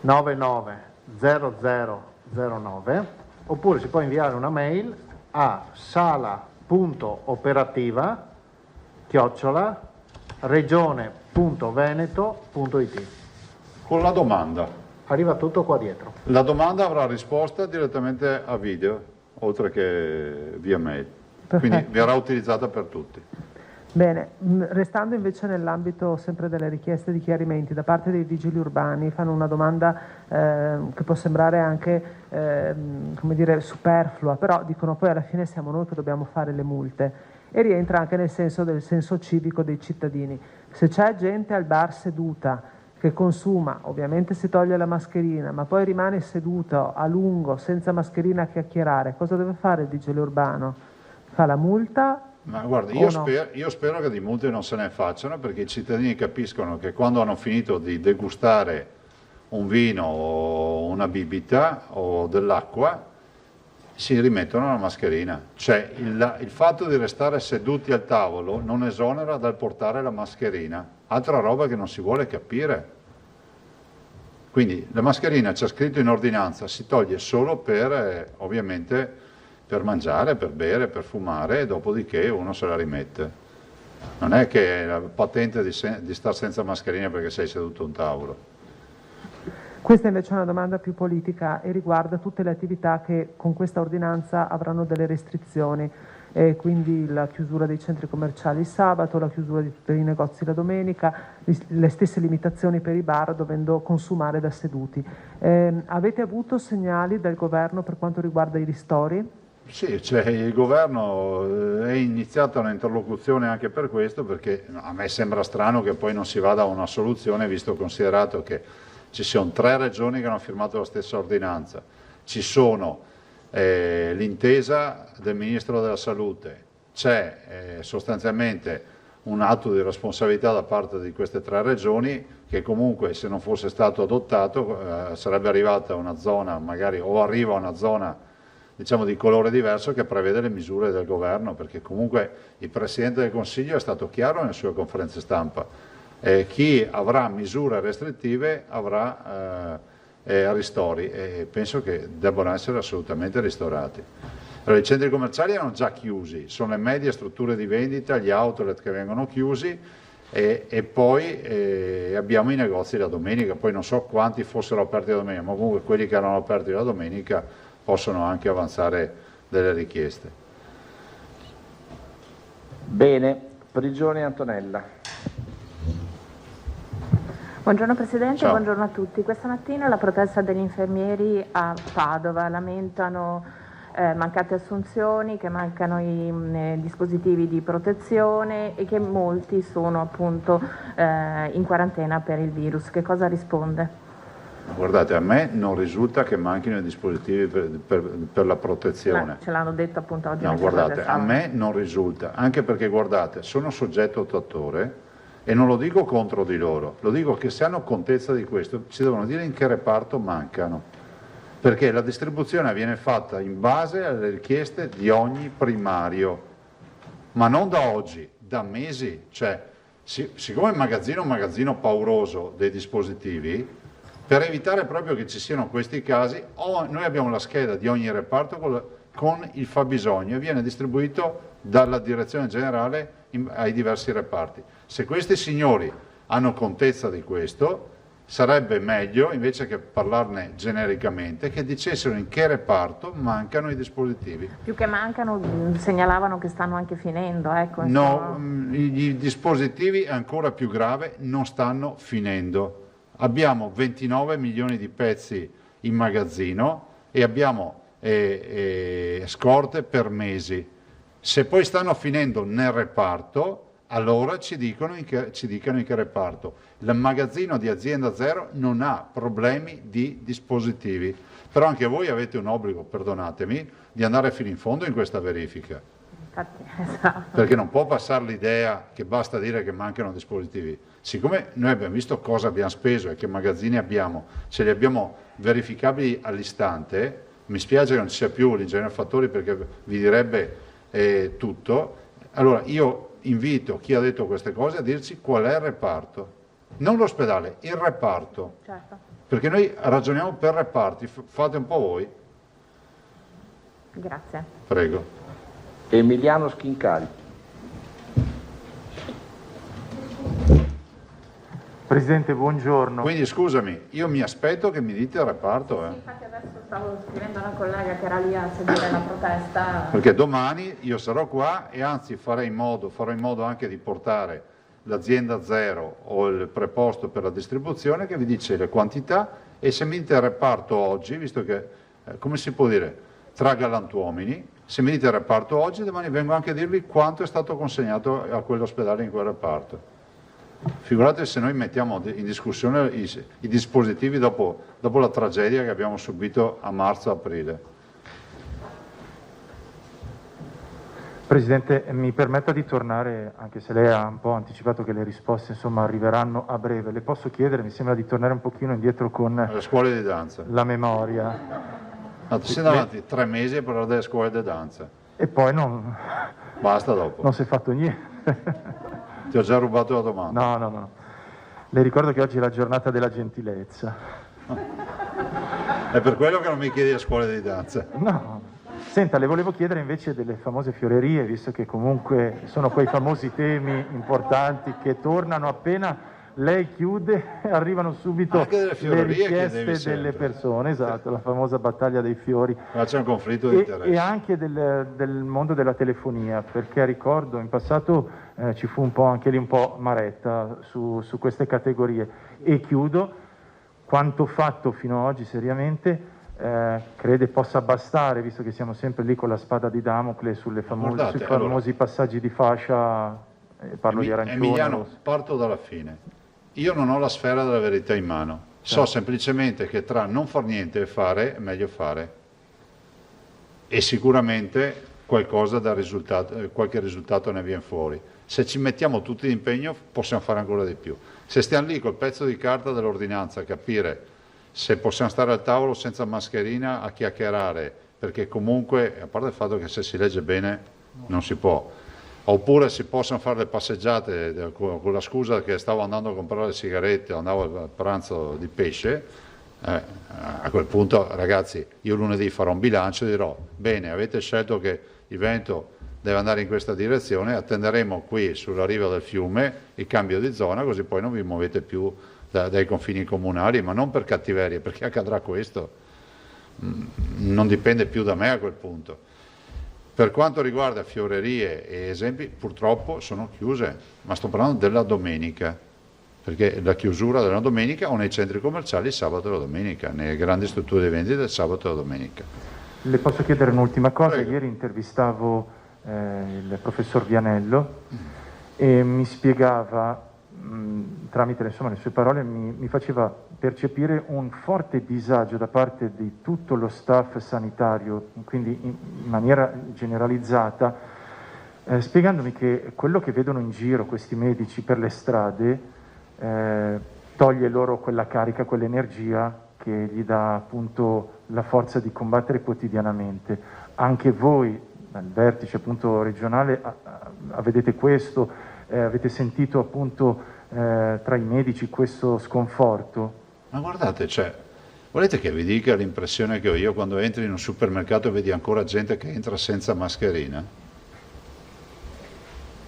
99 0009, oppure si può inviare una mail a sala.operativa@regione.veneto.it con la domanda. Arriva tutto qua dietro. La domanda avrà risposta direttamente a video, oltre che via mail. Perfetto. Quindi verrà utilizzata per tutti. Bene, restando invece nell'ambito sempre delle richieste di chiarimenti da parte dei vigili urbani, fanno una domanda che può sembrare anche come dire, superflua, però dicono poi alla fine siamo noi che dobbiamo fare le multe, e rientra anche nel senso del senso civico dei cittadini. Se c'è gente al bar seduta che consuma, ovviamente si toglie la mascherina, ma poi rimane seduto a lungo senza mascherina a chiacchierare, cosa deve fare il vigile urbano? Fa la multa? Ma guarda, io spero che di multe non se ne facciano, perché i cittadini capiscono che quando hanno finito di degustare un vino o una bibita o dell'acqua si rimettono la mascherina. Cioè il fatto di restare seduti al tavolo non esonera dal portare la mascherina, altra roba che non si vuole capire. Quindi la mascherina, c'è scritto in ordinanza, si toglie solo per ovviamente per mangiare, per bere, per fumare, e dopodiché uno se la rimette. Non è che è la patente di stare senza mascherina perché sei seduto a un tavolo. Questa invece è una domanda più politica e riguarda tutte le attività che con questa ordinanza avranno delle restrizioni, quindi la chiusura dei centri commerciali il sabato, la chiusura di tutti i negozi la domenica, le stesse limitazioni per i bar dovendo consumare da seduti. Avete avuto segnali dal governo per quanto riguarda i ristori? Sì, cioè il governo è iniziata un'interlocuzione anche per questo, perché a me sembra strano che poi non si vada a una soluzione, visto considerato che ci sono 3 regioni che hanno firmato la stessa ordinanza, ci sono l'intesa del Ministro della Salute, c'è sostanzialmente un atto di responsabilità da parte di queste 3 regioni che comunque, se non fosse stato adottato, sarebbe arrivata a una zona, magari, o arriva a una zona diciamo di colore diverso, che prevede le misure del governo, perché comunque il Presidente del Consiglio è stato chiaro nelle sue conferenze stampa. Chi avrà misure restrittive avrà ristori, e penso che debbano essere assolutamente ristorati. Allora, i centri commerciali erano già chiusi, sono le medie strutture di vendita, gli outlet che vengono chiusi, e poi abbiamo i negozi la domenica. Poi non so quanti fossero aperti la domenica, ma comunque quelli che erano aperti la domenica possono anche avanzare delle richieste. Bene, Prigioni Antonella. Buongiorno Presidente, Ciao. Buongiorno a tutti. Questa mattina la protesta degli infermieri a Padova lamentano mancate assunzioni, che mancano i dispositivi di protezione e che molti sono appunto in quarantena per il virus. Che cosa risponde? Guardate, a me non risulta che manchino i dispositivi per la protezione. Ce l'hanno detto appunto oggi. No, guardate, a me non risulta, anche perché guardate, sono soggetto attuatore e non lo dico contro di loro, lo dico che se hanno contezza di questo ci devono dire in che reparto mancano, perché la distribuzione viene fatta in base alle richieste di ogni primario, ma non da oggi, da mesi. Cioè, siccome il magazzino è un magazzino pauroso dei dispositivi, per evitare proprio che ci siano questi casi, noi abbiamo la scheda di ogni reparto con il fabbisogno e viene distribuito dalla direzione generale ai diversi reparti. Se questi signori hanno contezza di questo, sarebbe meglio, invece che parlarne genericamente, che dicessero in che reparto mancano i dispositivi. Più che mancano, segnalavano che stanno anche finendo. Ecco, no, i dispositivi, è ancora più grave, non stanno finendo. Abbiamo 29 milioni di pezzi in magazzino e abbiamo scorte per mesi. Se poi stanno finendo nel reparto, allora ci dicano in che reparto. Il magazzino di Azienda Zero non ha problemi di dispositivi, però anche voi avete un obbligo, perdonatemi, di andare fino in fondo in questa verifica. Infatti, esatto. Perché non può passare l'idea che basta dire che mancano dispositivi. Siccome noi abbiamo visto cosa abbiamo speso e che magazzini abbiamo, ce li abbiamo verificabili all'istante, mi spiace che non ci sia più l'ingegnere Fattori perché vi direbbe tutto. Allora io invito chi ha detto queste cose a dirci qual è il reparto, non l'ospedale, il reparto. Certo. Perché noi ragioniamo per reparti, fate un po' voi. Grazie. Prego. Emiliano Schincari. Presidente, buongiorno. Quindi scusami, io mi aspetto che mi dite il reparto. Sì, infatti adesso stavo scrivendo a una collega che era lì a seguire la protesta. Perché domani io sarò qua e anzi farò in modo anche di portare l'Azienda Zero o il preposto per la distribuzione che vi dice le quantità, e se mi dite il reparto oggi, visto che, come si può dire, tra galantuomini, se mi dite il reparto oggi, domani vengo anche a dirvi quanto è stato consegnato a quell'ospedale in quel reparto. Figurate se noi mettiamo in discussione i dispositivi dopo la tragedia che abbiamo subito a marzo-aprile. Presidente, mi permetta di tornare, anche se lei ha un po' anticipato che le risposte insomma arriveranno a breve. Le posso chiedere, mi sembra, di tornare un pochino indietro con le scuole di danza, la memoria. No, ti sei davanti 3 mesi a parlare delle scuole di danza. E poi non... Basta dopo. Non si è fatto niente. Ti ho già rubato la domanda. No. Le ricordo che oggi è la giornata della gentilezza. È per quello che non mi chiedi le scuole di danza. No. Senta, le volevo chiedere invece delle famose fiorerie, visto che comunque sono quei famosi temi importanti che tornano appena lei chiude, arrivano subito le richieste delle persone. Esatto, la famosa battaglia dei fiori. Ma c'è un conflitto di interessi. E anche del mondo della telefonia, perché ricordo in passato ci fu un po' anche lì un po' maretta su queste categorie. E chiudo, quanto fatto fino ad oggi seriamente crede possa bastare, visto che siamo sempre lì con la spada di Damocle sui famosi passaggi di fascia, parlo di arancione. Emiliano, parto dalla fine. Io non ho la sfera della verità in mano, so semplicemente che tra non far niente e fare è meglio fare, e sicuramente qualche risultato ne viene fuori. Se ci mettiamo tutti d'impegno possiamo fare ancora di più. Se stiamo lì col pezzo di carta dell'ordinanza a capire se possiamo stare al tavolo senza mascherina a chiacchierare, perché comunque, a parte il fatto che se si legge bene non si può, oppure si possono fare le passeggiate con la scusa che stavo andando a comprare le sigarette, andavo al pranzo di pesce, a quel punto ragazzi io lunedì farò un bilancio e dirò bene, avete scelto che il Veneto deve andare in questa direzione, attenderemo qui sulla riva del fiume il cambio di zona, così poi non vi muovete più dai confini comunali, ma non per cattiveria, perché accadrà questo, non dipende più da me a quel punto. Per quanto riguarda fiorerie e esempi, purtroppo sono chiuse, ma sto parlando della domenica, perché la chiusura della domenica o nei centri commerciali il sabato e la domenica, nelle grandi strutture di vendita il sabato e la domenica. Le posso chiedere un'ultima cosa? Prego. Ieri intervistavo il professor Vianello e mi spiegava, tramite le sue parole, mi faceva percepire un forte disagio da parte di tutto lo staff sanitario, quindi in maniera generalizzata, spiegandomi che quello che vedono in giro questi medici per le strade toglie loro quella carica, quell'energia che gli dà appunto la forza di combattere quotidianamente. Anche voi, al vertice appunto regionale, vedete questo, avete sentito appunto tra i medici questo sconforto? Ma guardate, volete che vi dica l'impressione che ho io quando entri in un supermercato e vedi ancora gente che entra senza mascherina?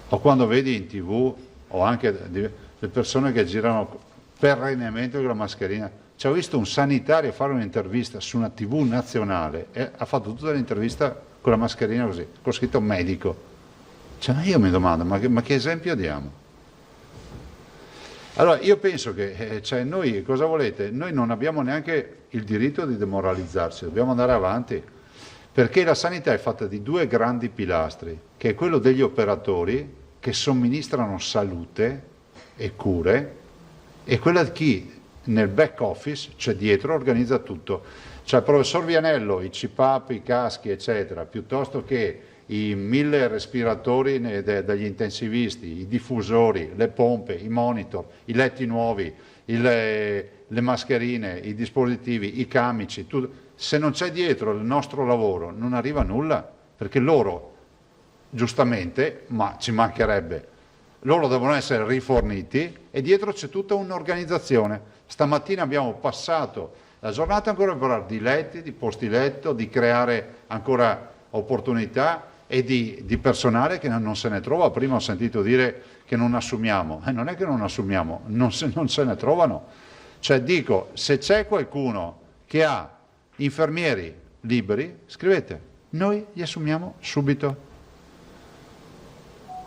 O quando vedi in TV, o anche le persone che girano perennemente con la mascherina? Ho visto un sanitario fare un'intervista su una TV nazionale e ha fatto tutta l'intervista con la mascherina così, con scritto medico. Io mi domando, ma che esempio diamo? Allora, io penso che noi, cosa volete? Noi non abbiamo neanche il diritto di demoralizzarci, dobbiamo andare avanti, perché la sanità è fatta di due grandi pilastri, che è quello degli operatori che somministrano salute e cure, e quella di chi nel back office, cioè dietro, organizza tutto. Cioè il professor Vianello, i CPAP, i caschi, eccetera, piuttosto che i 1000 respiratori dagli intensivisti, i diffusori, le pompe, i monitor, i letti nuovi, le mascherine, i dispositivi, i camici, se non c'è dietro il nostro lavoro non arriva nulla, perché loro, giustamente, ma ci mancherebbe, loro devono essere riforniti e dietro c'è tutta un'organizzazione. Stamattina abbiamo passato la giornata ancora per parlare di letti, di posti letto, di creare ancora opportunità e di personale che non se ne trova. Prima ho sentito dire che non assumiamo, non è che non assumiamo, non se ne trovano. Cioè dico, se c'è qualcuno che ha infermieri liberi, scrivete, noi li assumiamo subito.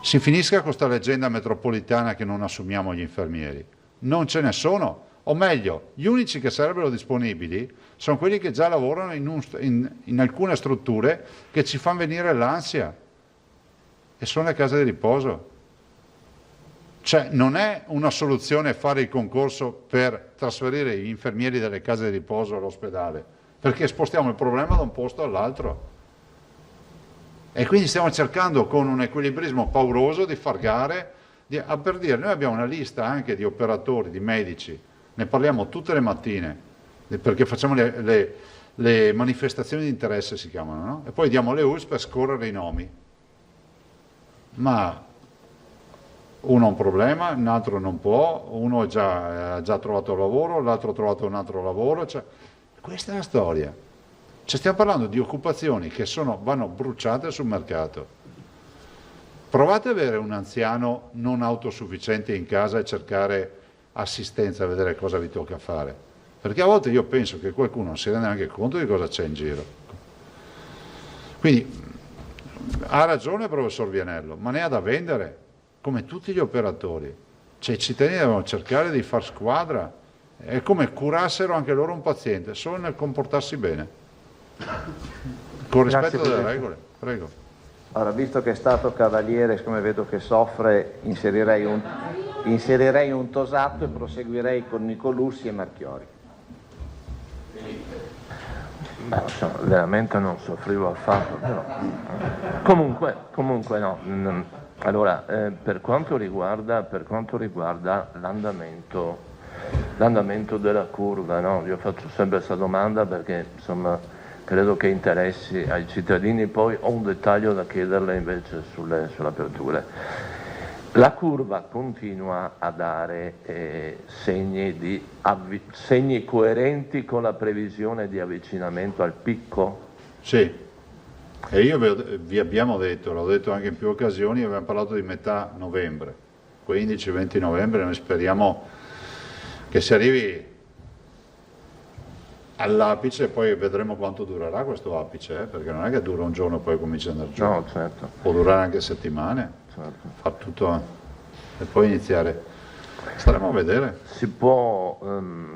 Si finisca con questa leggenda metropolitana che non assumiamo gli infermieri. Non ce ne sono, o meglio, gli unici che sarebbero disponibili sono quelli che già lavorano in alcune strutture che ci fanno venire l'ansia e sono le case di riposo. Cioè non è una soluzione fare il concorso per trasferire gli infermieri dalle case di riposo all'ospedale, perché spostiamo il problema da un posto all'altro. E quindi stiamo cercando con un equilibrismo pauroso di far gare, per dire, noi abbiamo una lista anche di operatori, di medici, ne parliamo tutte le mattine, perché facciamo le manifestazioni di interesse si chiamano, no? E poi diamo le ULSS per scorrere i nomi. Ma uno ha un problema, un altro non può, uno ha già trovato lavoro, l'altro ha trovato un altro lavoro, questa è la storia. Stiamo parlando di occupazioni che vanno bruciate sul mercato. Provate ad avere un anziano non autosufficiente in casa e cercare assistenza, a vedere cosa vi tocca fare. Perché a volte io penso che qualcuno non si rende neanche conto di cosa c'è in giro. Quindi ha ragione il professor Vianello, ma ne ha da vendere, come tutti gli operatori. I cittadini devono cercare di far squadra, è come curassero anche loro un paziente, solo nel comportarsi bene. Con rispetto delle regole, prego. Allora, visto che è stato cavaliere, siccome vedo che soffre, inserirei un tosato e proseguirei con Nicolussi e Marchiori. Beh, insomma, veramente non soffrivo affatto, però. Comunque no. Allora, per quanto riguarda l'andamento della curva, no? Io faccio sempre questa domanda perché insomma credo che interessi ai cittadini. Poi ho un dettaglio da chiederle invece sulle aperture. La curva continua a dare segni coerenti con la previsione di avvicinamento al picco? Sì, e io vi abbiamo detto, l'ho detto anche in più occasioni, abbiamo parlato di metà novembre, 15-20 novembre, noi speriamo che si arrivi all'apice e poi vedremo quanto durerà questo apice, perché non è che dura un giorno e poi comincia ad andare giù. No, certo. Può durare anche settimane, certo. Fa tutto e poi iniziare. Staremo a vedere. Si può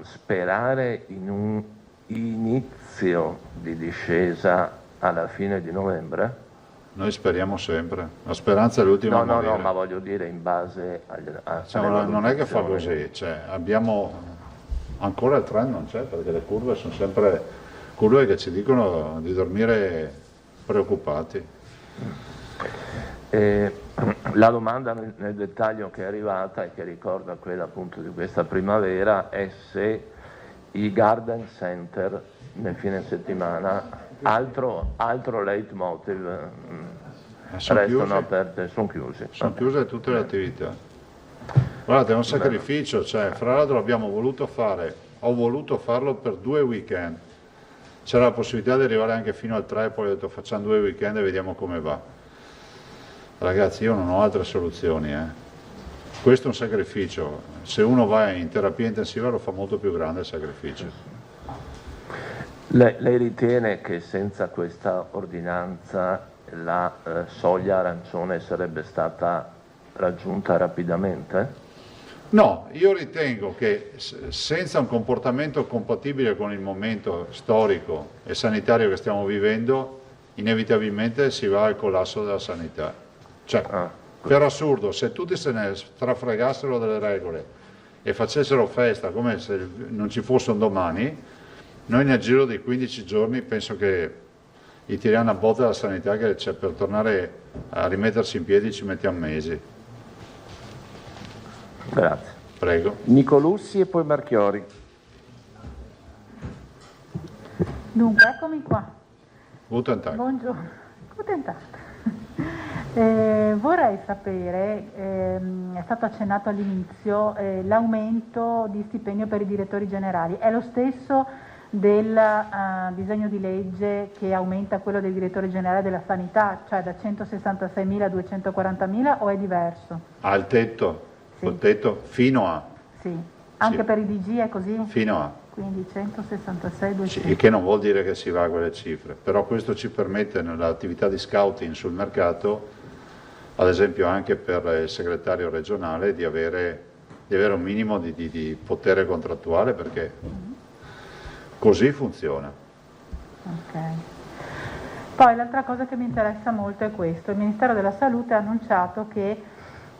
sperare in un inizio di discesa alla fine di novembre? Noi speriamo sempre, la speranza è l'ultima a morire. No, ma voglio dire in base non è che fa così, abbiamo ancora il trend non c'è, perché le curve sono sempre curve che ci dicono di dormire preoccupati. La domanda nel dettaglio che è arrivata e che ricorda quella appunto di questa primavera è se i garden center nel fine settimana, altro leitmotiv, restano aperte, sono chiusi. Sono chiuse tutte le attività. Guardate, è un sacrificio, fra l'altro l'abbiamo voluto fare, ho voluto farlo per 2 weekend, c'era la possibilità di arrivare anche fino al 3, poi ho detto facciamo 2 weekend e vediamo come va. Ragazzi, io non ho altre soluzioni, Questo è un sacrificio, se uno va in terapia intensiva lo fa molto più grande il sacrificio. Lei ritiene che senza questa ordinanza la soglia arancione sarebbe stata raggiunta rapidamente? No, io ritengo che senza un comportamento compatibile con il momento storico e sanitario che stiamo vivendo, inevitabilmente si va al collasso della sanità. Per assurdo, se tutti se ne strafregassero delle regole e facessero festa come se non ci fosse un domani, noi nel giro di 15 giorni penso che gli tiriamo a botta la sanità, che per tornare a rimettersi in piedi ci mettiamo mesi. Grazie. Prego. Nicolussi e poi Marchiori. Dunque, eccomi qua. Guten Tag. Buongiorno. Guten Tag. Vorrei sapere, è stato accennato all'inizio, l'aumento di stipendio per i direttori generali. È lo stesso del disegno di legge che aumenta quello del direttore generale della sanità, cioè da 166.000 a 240.000, o è diverso? Al tetto? Sì. Col tetto fino a? Sì. Anche sì. Per i DG è così? Fino a? Quindi 166, 200. Sì, il che non vuol dire che si va a quelle cifre, però questo ci permette nell'attività di scouting sul mercato, ad esempio anche per il segretario regionale, di avere un minimo di potere contrattuale, perché così funziona. Ok. Poi l'altra cosa che mi interessa molto è questo: il Ministero della Salute ha annunciato che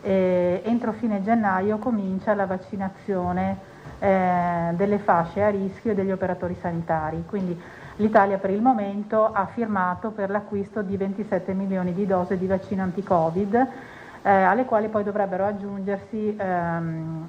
entro fine gennaio comincia la vaccinazione delle fasce a rischio e degli operatori sanitari. Quindi l'Italia per il momento ha firmato per l'acquisto di 27 milioni di dosi di vaccino anti-Covid, alle quali poi dovrebbero aggiungersi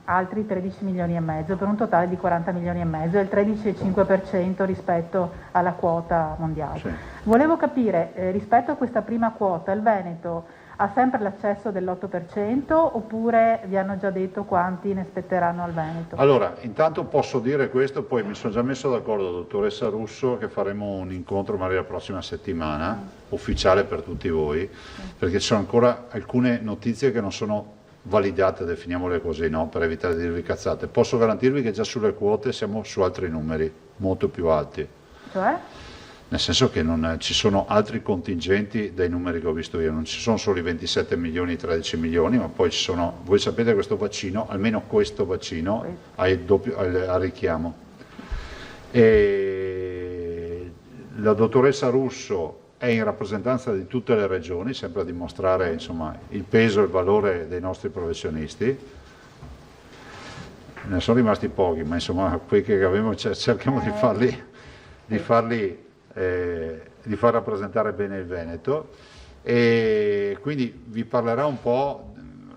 altri 13 milioni e mezzo, per un totale di 40 milioni e mezzo, il 13,5% rispetto alla quota mondiale. Sì. Volevo capire, rispetto a questa prima quota, il Veneto ha sempre l'accesso dell'8% oppure vi hanno già detto quanti ne spetteranno al Veneto? Allora, intanto posso dire questo, poi mi sono già messo d'accordo, dottoressa Russo, che faremo un incontro magari la prossima settimana, ufficiale per tutti voi, perché ci sono ancora alcune notizie che non sono validate, definiamole così, no? Per evitare di dirvi cazzate. Posso garantirvi che già sulle quote siamo su altri numeri, molto più alti. Cioè? Nel senso che non ci sono altri contingenti dei numeri che ho visto io, non ci sono solo i 27 milioni, i 13 milioni, ma poi ci sono, voi sapete, questo vaccino, almeno questo vaccino, ha richiamo. E la dottoressa Russo è in rappresentanza di tutte le regioni, sempre a dimostrare insomma, il peso e il valore dei nostri professionisti. Ne sono rimasti pochi, ma insomma, quei che avevo cerchiamo di far rappresentare bene il Veneto, e quindi vi parlerà un po',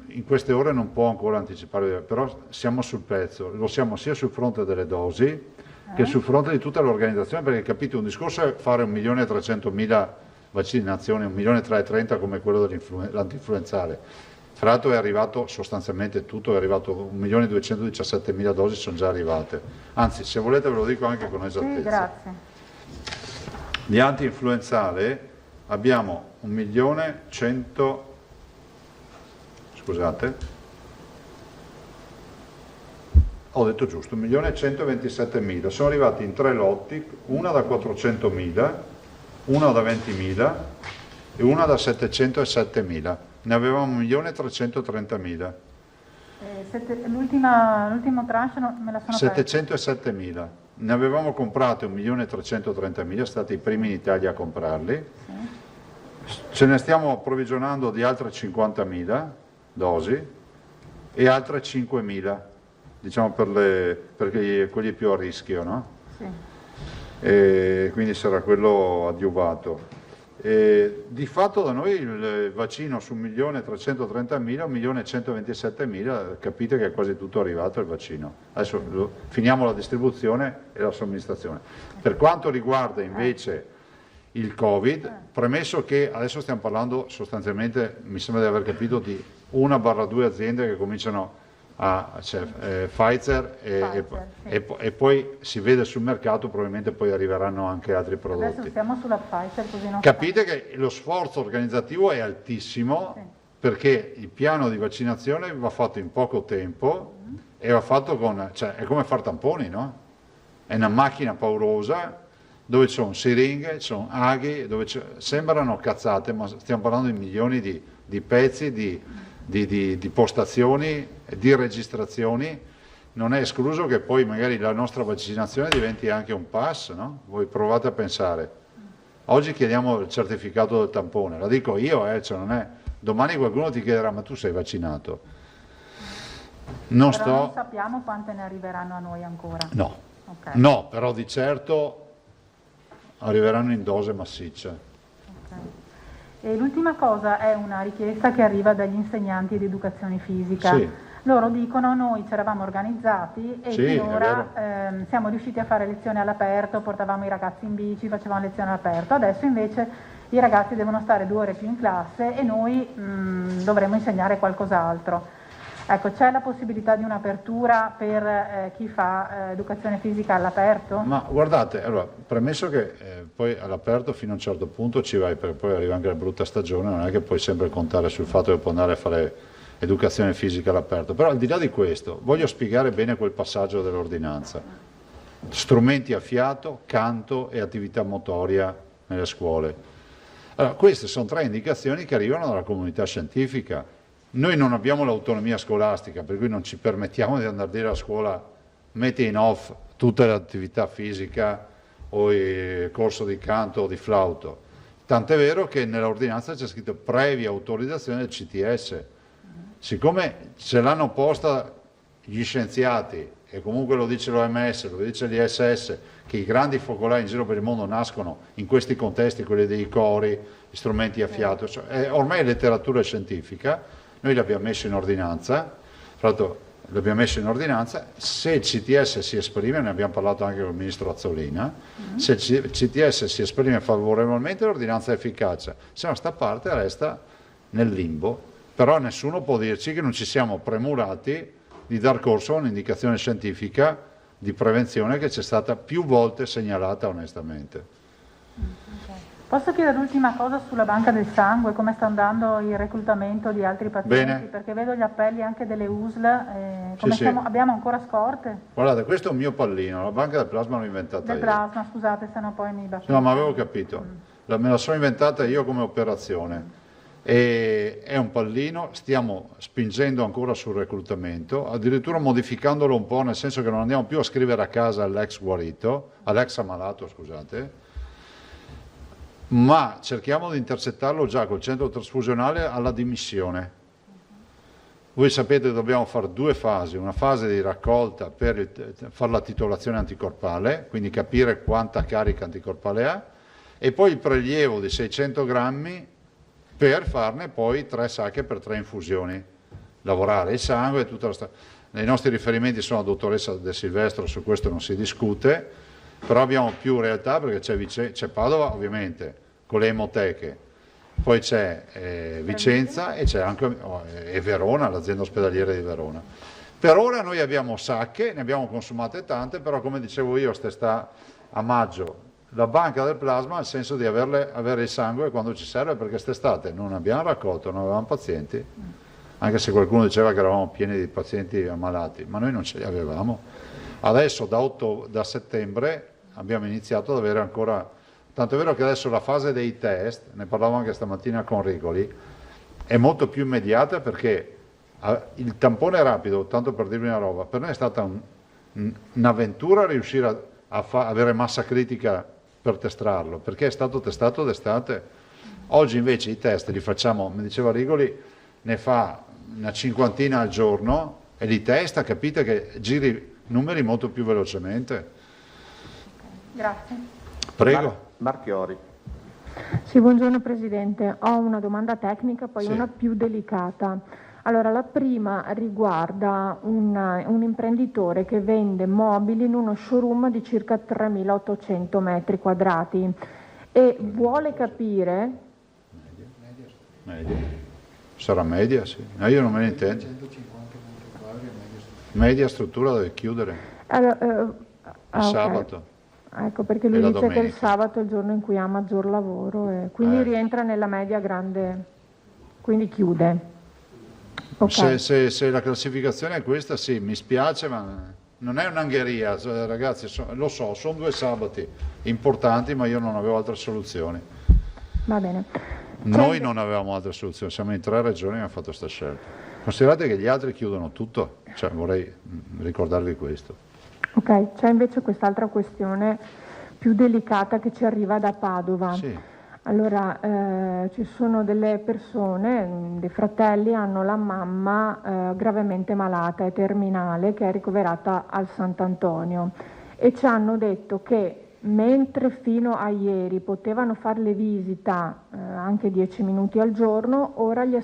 in queste ore non può ancora anticipare, però siamo sul pezzo, lo siamo sia sul fronte delle dosi che sul fronte di tutta l'organizzazione, perché capite, un discorso è fare 1.300.000 vaccinazioni, 1.330.000 come quello dell'antinfluenzale. Fra l'altro è arrivato sostanzialmente tutto, è arrivato 1.217.000 dosi, sono già arrivate. Anzi, se volete ve lo dico anche con esattezza. Sì, grazie. Di anti-influenzale abbiamo 1.100.000, scusate, ho detto giusto, 1.127.000, sono arrivati in 3 lotti, una da 400.000, una da 20.000 e una da 707.000, ne avevamo 1.330.000. L'ultimo tranche me la sono 707.000. ne avevamo comprate 1.330.000, stati i primi in Italia a comprarli, ce ne stiamo approvvigionando di altre 50.000 dosi e altre 5.000, diciamo per quelli più a rischio, no? Sì. E quindi sarà quello adiuvato. Di fatto da noi il vaccino su 1.330.000, 1.127.000, capite che è quasi tutto arrivato il vaccino. Adesso finiamo la distribuzione e la somministrazione. Per quanto riguarda invece il Covid, premesso che adesso stiamo parlando sostanzialmente, mi sembra di aver capito, di 1-2 aziende che cominciano Pfizer, e poi si vede sul mercato, probabilmente poi arriveranno anche altri prodotti. Adesso stiamo sulla Pfizer, così non capite che lo sforzo organizzativo è altissimo, perché il piano di vaccinazione va fatto in poco tempo e va fatto è come fare tamponi, no? È una macchina paurosa dove ci sono siringhe, ci sono aghi, dove sembrano cazzate, ma stiamo parlando di milioni di pezzi, di postazioni, di registrazioni. Non è escluso che poi magari la nostra vaccinazione diventi anche un pass, no? Voi provate a pensare. Oggi chiediamo il certificato del tampone, la dico io, cioè non è. Domani qualcuno ti chiederà: ma tu sei vaccinato? Non sappiamo quante ne arriveranno a noi ancora. No, okay. No, però di certo arriveranno in dose massiccia. Okay. E l'ultima cosa è una richiesta che arriva dagli insegnanti di educazione fisica. Sì. Loro dicono: noi ci eravamo organizzati e finora siamo riusciti a fare lezioni all'aperto, portavamo i ragazzi in bici, facevamo lezioni all'aperto, adesso invece i ragazzi devono stare 2 ore più in classe e noi dovremo insegnare qualcos'altro. Ecco, c'è la possibilità di un'apertura per chi fa educazione fisica all'aperto? Ma guardate, allora, premesso che poi all'aperto fino a un certo punto ci vai, perché poi arriva anche la brutta stagione, non è che puoi sempre contare sul fatto che puoi andare a fare educazione fisica all'aperto. Però al di là di questo, voglio spiegare bene quel passaggio dell'ordinanza. Strumenti a fiato, canto e attività motoria nelle scuole. Allora, queste sono 3 indicazioni che arrivano dalla comunità scientifica. Noi non abbiamo l'autonomia scolastica, per cui non ci permettiamo di andare a dire alla scuola: metti in off tutta l'attività fisica o il corso di canto o di flauto. Tant'è vero che nell'ordinanza c'è scritto previa autorizzazione del CTS. Siccome ce l'hanno posta gli scienziati, e comunque lo dice l'OMS, lo dice l'ISS, che i grandi focolai in giro per il mondo nascono in questi contesti, quelli dei cori, gli strumenti a fiato, cioè, ormai è letteratura scientifica, noi l'abbiamo messo in ordinanza, tra l'altro l'abbiamo messo in ordinanza, se il CTS si esprime, ne abbiamo parlato anche con il ministro Azzolina, se il CTS si esprime favorevolmente l'ordinanza è efficace, se no sta parte resta nel limbo, però nessuno può dirci che non ci siamo premurati di dar corso a un'indicazione scientifica di prevenzione che ci è stata più volte segnalata onestamente. Okay. Posso chiedere l'ultima cosa sulla banca del sangue, come sta andando il reclutamento di altri pazienti? Bene. Perché vedo gli appelli anche delle USL, Sì. abbiamo ancora scorte? Guardate, questo è un mio pallino, la banca del plasma l'ho inventata Del io. plasma, scusate, se no poi mi batte. No, ma avevo capito, me la sono inventata io come operazione. E è un pallino, stiamo spingendo ancora sul reclutamento, addirittura modificandolo un po', nel senso che non andiamo più a scrivere a casa all'ex guarito, all'ex ammalato, scusate, ma cerchiamo di intercettarlo già col centro trasfusionale alla dimissione. Voi sapete che dobbiamo fare 2 fasi, una fase di raccolta per fare la titolazione anticorpale, quindi capire quanta carica anticorpale ha, e poi il prelievo di 600 grammi per farne poi 3 sacche per 3 infusioni, lavorare il sangue e tutta la storia. I nostri riferimenti sono la dottoressa De Silvestro, su questo non si discute, però abbiamo più realtà perché c'è Padova ovviamente con le emoteche, poi c'è Vicenza e c'è anche Verona, l'azienda ospedaliera di Verona. Per ora noi abbiamo sacche, ne abbiamo consumate tante, però come dicevo io a maggio la banca del plasma ha il senso di avere il sangue quando ci serve, perché quest'estate non abbiamo raccolto, non avevamo pazienti, anche se qualcuno diceva che eravamo pieni di pazienti ammalati, ma noi non ce li avevamo. Adesso da settembre abbiamo iniziato ad avere ancora, tanto è vero che adesso la fase dei test, ne parlavo anche stamattina con Rigoli, è molto più immediata, perché il tampone rapido, tanto per dirvi una roba, per noi è stata un'avventura riuscire avere massa critica per testarlo, perché è stato testato d'estate. Oggi invece i test li facciamo, mi diceva Rigoli, ne fa una 50 al giorno e li testa, capite che giri numeri molto più velocemente. Grazie. Prego. Marchiori. Sì, buongiorno Presidente. Ho una domanda tecnica, poi Sì. una più delicata. Allora, la prima riguarda un imprenditore che vende mobili in uno showroom di circa 3.800 metri quadrati e vuole capire... Media. Sarà media, sì. No, io non me ne intendo. Media struttura deve chiudere. Allora, Il ok. sabato. Ecco, perché lui E la dice che il domenica. sabato è il giorno in cui ha maggior lavoro e quindi rientra nella media grande, quindi chiude. Ok. Se la classificazione è questa, sì, mi spiace, ma non è un'angheria, ragazzi, lo so, sono 2 sabati importanti, ma io non avevo altre soluzioni. Va bene. Noi non avevamo altre soluzioni, siamo in 3 regioni e abbiamo fatto questa scelta. Considerate che gli altri chiudono tutto, cioè vorrei ricordarvi questo. Ok, c'è invece quest'altra questione più delicata che ci arriva da Padova. Sì. Allora, ci sono delle persone, dei fratelli, hanno la mamma gravemente malata e terminale che è ricoverata al Sant'Antonio e ci hanno detto che mentre fino a ieri potevano farle visita anche 10 minuti al giorno, ora gli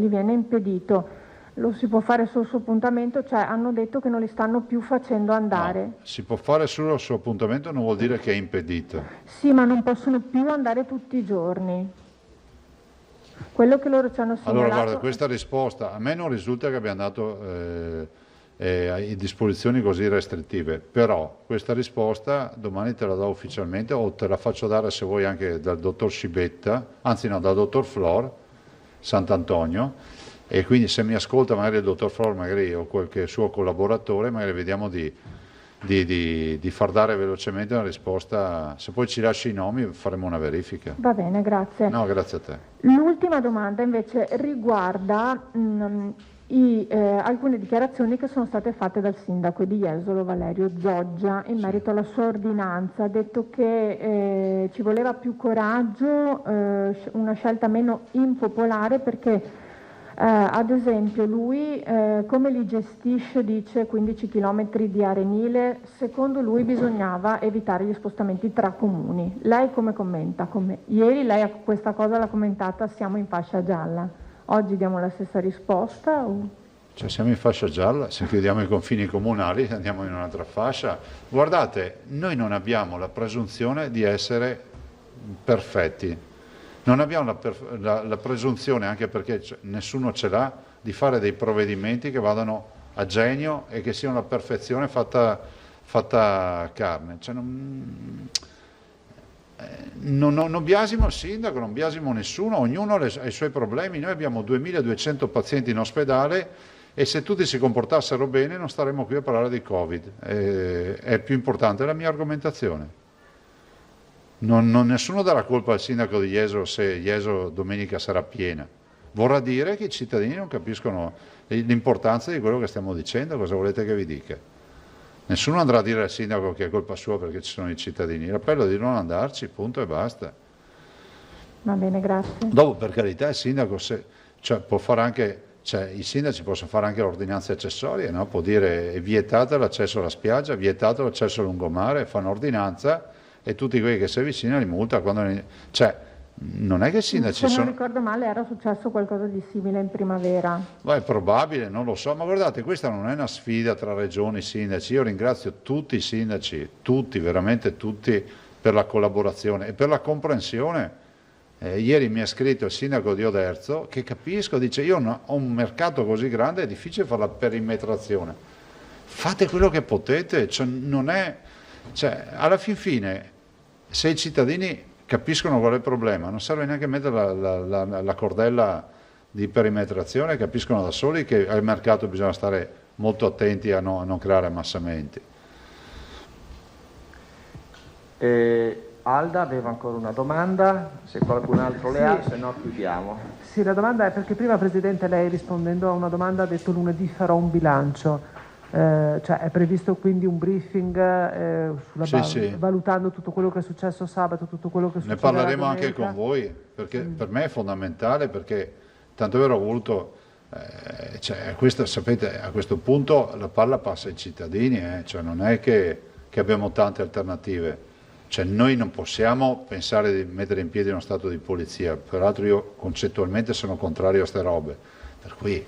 viene impedito. Lo si può fare solo su appuntamento, cioè hanno detto che non li stanno più facendo andare. No, si può fare solo su appuntamento, non vuol dire che è impedito. Sì, ma non possono più andare tutti i giorni. Quello che loro ci hanno segnalato... Allora, guarda, questa risposta, a me non risulta che abbiamo dato disposizioni così restrittive, però questa risposta domani te la do ufficialmente o te la faccio dare, se vuoi, anche dal dottor Scibetta, anzi no, dal dottor Flor Sant'Antonio, e quindi se mi ascolta magari il dottor Flor magari, o qualche suo collaboratore, magari vediamo di far dare velocemente una risposta. Se poi ci lasci i nomi faremo una verifica. Va bene, grazie. No, grazie a te. L'ultima domanda invece riguarda alcune dichiarazioni che sono state fatte dal sindaco di Jesolo, Valerio Zoggia, in merito alla sua ordinanza. Ha detto che ci voleva più coraggio, una scelta meno impopolare perché ad esempio lui come li gestisce, dice 15 km di arenile, secondo lui bisognava evitare gli spostamenti tra comuni. Lei come commenta? Ieri lei questa cosa l'ha commentata, siamo in fascia gialla, oggi diamo la stessa risposta? Cioè siamo in fascia gialla, se chiudiamo i confini comunali andiamo in un'altra fascia. Guardate, noi non abbiamo la presunzione di essere perfetti. Non abbiamo la presunzione, anche perché nessuno ce l'ha, di fare dei provvedimenti che vadano a genio e che siano la perfezione fatta carne. Cioè non biasimo il sindaco, non biasimo nessuno, ognuno ha i suoi problemi. Noi abbiamo 2200 pazienti in ospedale e se tutti si comportassero bene non staremmo qui a parlare di Covid. È più importante la mia argomentazione. Nessuno darà colpa al sindaco di Jesolo se Jesolo domenica sarà piena. Vorrà dire che i cittadini non capiscono l'importanza di quello che stiamo dicendo. Cosa volete che vi dica? Nessuno andrà a dire al sindaco che è colpa sua perché ci sono i cittadini. L'appello è di non andarci, punto e basta. Va bene, grazie. Dopo, per carità, il sindaco può fare anche... i sindaci possono fare anche ordinanze accessorie, no? Può dire è vietato l'accesso alla spiaggia, vietato l'accesso al lungomare, fa un'ordinanza e tutti quelli che si avvicinano li multa. Non è che i sindaci Se non ricordo male era successo qualcosa di simile in primavera. È probabile, non lo so, ma guardate, questa non è una sfida tra regioni e sindaci. Io ringrazio tutti i sindaci, tutti, veramente tutti, per la collaborazione e per la comprensione. Ieri mi ha scritto il sindaco di Oderzo, che capisco, dice io ho un mercato così grande, è difficile fare la perimetrazione. Fate quello che potete, alla fin fine, se i cittadini capiscono qual è il problema, non serve neanche mettere la cordella di perimetrazione, capiscono da soli che al mercato bisogna stare molto attenti a non creare ammassamenti. Alda aveva ancora una domanda, se qualcun altro le ha, se no chiudiamo. Sì, la domanda è perché prima, Presidente, lei rispondendo a una domanda ha detto lunedì farò un bilancio. Cioè è previsto quindi un briefing Sì. valutando tutto quello che è successo sabato, tutto quello che succede. Ne parleremo anche con voi, perché per me è fondamentale, perché tanto è vero ho voluto, sapete, a questo punto la palla passa ai cittadini, cioè non è che abbiamo tante alternative, cioè noi non possiamo pensare di mettere in piedi uno stato di polizia, peraltro io concettualmente sono contrario a queste robe, per cui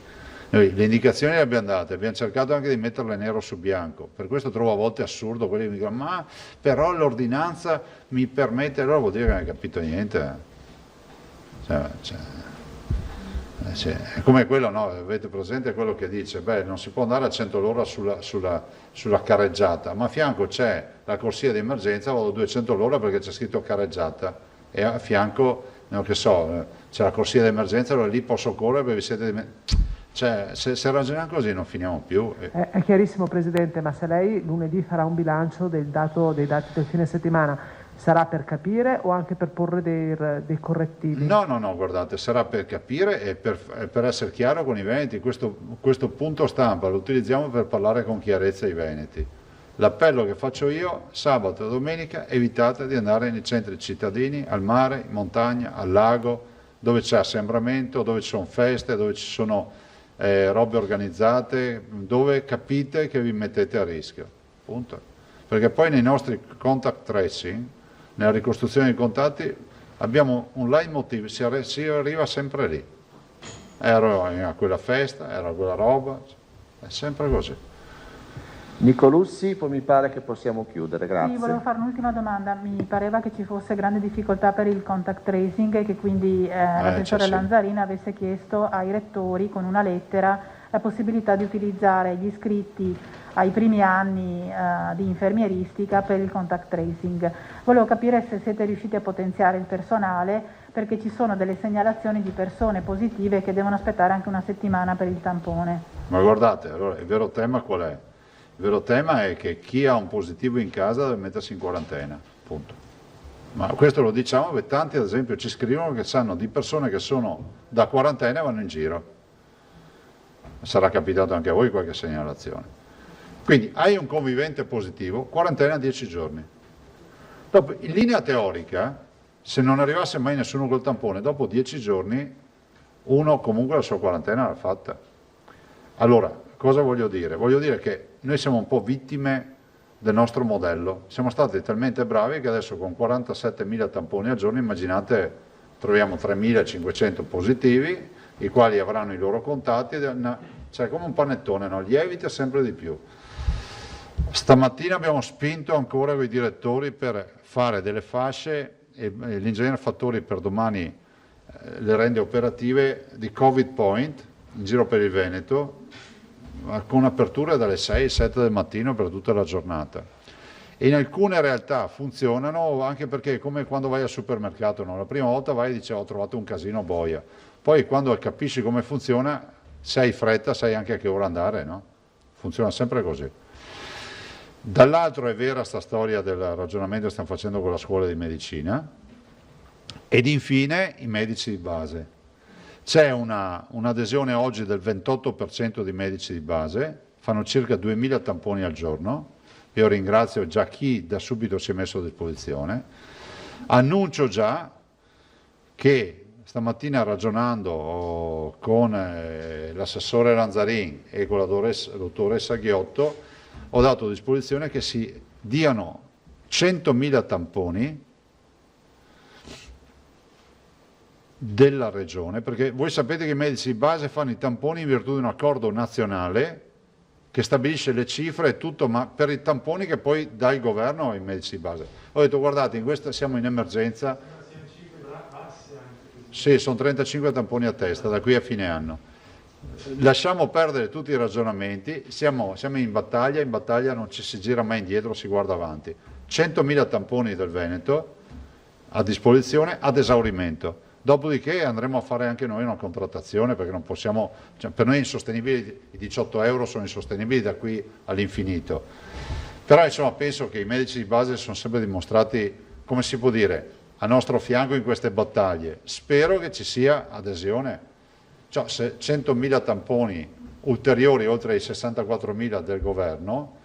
noi le indicazioni le abbiamo date, abbiamo cercato anche di metterle nero su bianco, per questo trovo a volte assurdo quelli che mi dicono ma però l'ordinanza mi permette, allora vuol dire che non hai capito niente. È come quello, no? Avete presente quello che dice non si può andare a 100 all'ora sulla carreggiata, ma a fianco c'è la corsia di emergenza, vado a 200 all'ora perché c'è scritto carreggiata e a fianco, c'è la corsia di emergenza, allora lì posso correre perché vi siete... Cioè, se ragioniamo così non finiamo più. È chiarissimo, Presidente, ma se lei lunedì farà un bilancio dei dati del fine settimana, sarà per capire o anche per porre dei correttivi? No, guardate, sarà per capire e per essere chiaro con i veneti. Questo punto stampa lo utilizziamo per parlare con chiarezza ai veneti. L'appello che faccio io, sabato e domenica, evitate di andare nei centri cittadini, al mare, in montagna, al lago, dove c'è assembramento, dove ci sono feste, dove ci sono... robe organizzate, dove capite che vi mettete a rischio, punto. Perché poi nei nostri contact tracing, nella ricostruzione dei contatti, abbiamo un leitmotiv, si arriva sempre lì. Ero a quella festa, ero a quella roba, è sempre così. Nicolussi, poi mi pare che possiamo chiudere, grazie. Sì, volevo fare un'ultima domanda, mi pareva che ci fosse grande difficoltà per il contact tracing e che quindi l'assessore Lanzarin avesse chiesto ai rettori con una lettera la possibilità di utilizzare gli iscritti ai primi anni di infermieristica per il contact tracing. Volevo capire se siete riusciti a potenziare il personale, perché ci sono delle segnalazioni di persone positive che devono aspettare anche una settimana per il tampone. Ma guardate, allora il vero tema qual è? Il vero tema è che chi ha un positivo in casa deve mettersi in quarantena, punto. Ma questo lo diciamo perché tanti ad esempio ci scrivono che sanno di persone che sono da quarantena e vanno in giro. Sarà capitato anche a voi qualche segnalazione. Quindi hai un convivente positivo, quarantena 10 giorni. Dopo, in linea teorica, se non arrivasse mai nessuno col tampone, dopo 10 giorni uno comunque la sua quarantena l'ha fatta. Allora, cosa voglio dire? Voglio dire che noi siamo un po' vittime del nostro modello. Siamo stati talmente bravi che adesso con 47.000 tamponi al giorno, immaginate, troviamo 3.500 positivi, i quali avranno i loro contatti, cioè come un panettone, no? Lievita sempre di più. Stamattina abbiamo spinto ancora con i direttori per fare delle fasce e l'ingegnere Fattori per domani le rende operative di Covid Point in giro per il Veneto, con apertura dalle 6-7 del mattino per tutta la giornata. E in alcune realtà funzionano anche perché come quando vai al supermercato, no? La prima volta vai e dici ho trovato un casino boia, poi quando capisci come funziona, se hai fretta sai anche a che ora andare, no? Funziona sempre così. Dall'altro è vera sta storia del ragionamento che stiamo facendo con la scuola di medicina ed infine i medici di base. C'è un'adesione oggi del 28% di medici di base, fanno circa 2.000 tamponi al giorno, io ringrazio già chi da subito si è messo a disposizione, annuncio già che stamattina ragionando con l'assessore Lanzarin e con la dottoressa Ghiotto ho dato a disposizione che si diano 100.000 tamponi della regione, perché voi sapete che i medici di base fanno i tamponi in virtù di un accordo nazionale che stabilisce le cifre e tutto, ma per i tamponi che poi dà il governo ai medici di base. Ho detto guardate, in questa siamo in emergenza, sì, sono 35 tamponi a testa da qui a fine anno. Lasciamo perdere tutti i ragionamenti, siamo in battaglia non ci si gira mai indietro, si guarda avanti. 100.000 tamponi del Veneto a disposizione ad esaurimento. Dopodiché andremo a fare anche noi una contrattazione perché non possiamo, cioè per noi è insostenibile, i 18 euro sono insostenibili da qui all'infinito. Però insomma penso che i medici di base sono sempre dimostrati, come si può dire, a nostro fianco in queste battaglie. Spero che ci sia adesione, cioè se 100.000 tamponi ulteriori oltre ai 64.000 del governo,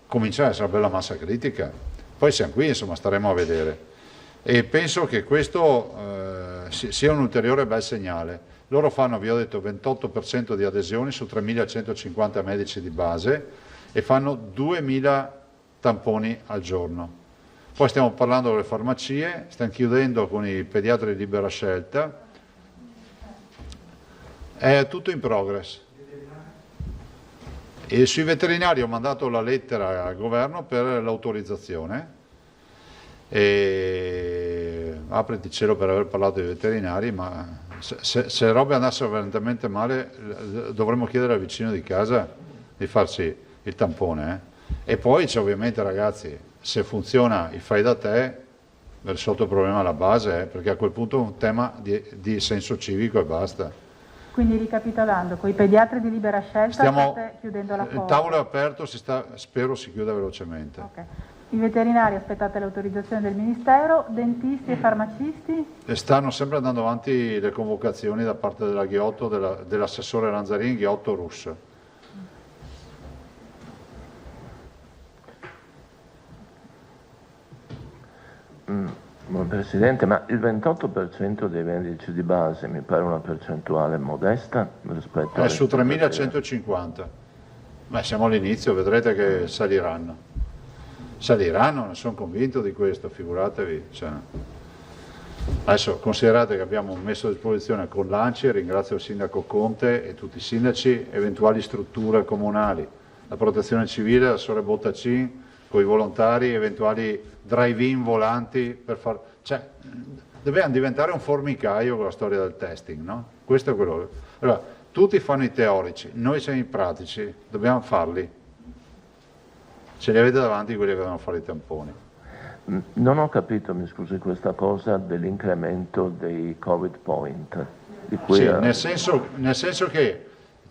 comincia a essere una bella massa critica. Poi siamo qui, insomma, staremo a vedere. E penso che questo sia un ulteriore bel segnale. Loro fanno, vi ho detto, 28% di adesioni su 3.150 medici di base e fanno 2.000 tamponi al giorno. Poi stiamo parlando delle farmacie, stiamo chiudendo con i pediatri di libera scelta. È tutto in progress. E sui veterinari ho mandato la lettera al governo per l'autorizzazione. E apriti cielo per aver parlato dei veterinari, ma se le robe andassero veramente male dovremmo chiedere al vicino di casa di farsi il tampone. E poi c'è ovviamente, ragazzi, se funziona il fai da te, risolto il problema alla base, perché a quel punto è un tema di senso civico e basta. Quindi ricapitolando, con i pediatri di libera scelta state chiudendo la porta. Il tavolo è aperto, spero si chiuda velocemente. Okay. I veterinari aspettate l'autorizzazione del Ministero, dentisti e farmacisti? Stanno sempre andando avanti le convocazioni da parte della Ghiotto, dell'assessore Lanzarin, Ghiotto Russo. Presidente, ma il 28% dei medici di base mi pare una percentuale modesta rispetto a... È su 3.150. Ma siamo all'inizio, vedrete che saliranno. Saliranno, ne sono convinto di questo, figuratevi. Cioè. Adesso considerate che abbiamo messo a disposizione con l'ANCI, ringrazio il sindaco Conte e tutti i sindaci, eventuali strutture comunali, la protezione civile, l'assessore Bottacin, con i volontari, eventuali drive-in volanti per far... Cioè, dobbiamo diventare un formicaio con la storia del testing, no? Questo è quello. Allora, tutti fanno i teorici, noi siamo i pratici, dobbiamo farli. Ce li avete davanti quelli che devono fare i tamponi. Non ho capito, mi scusi, questa cosa dell'incremento dei Covid point. Di cui sì, nel senso che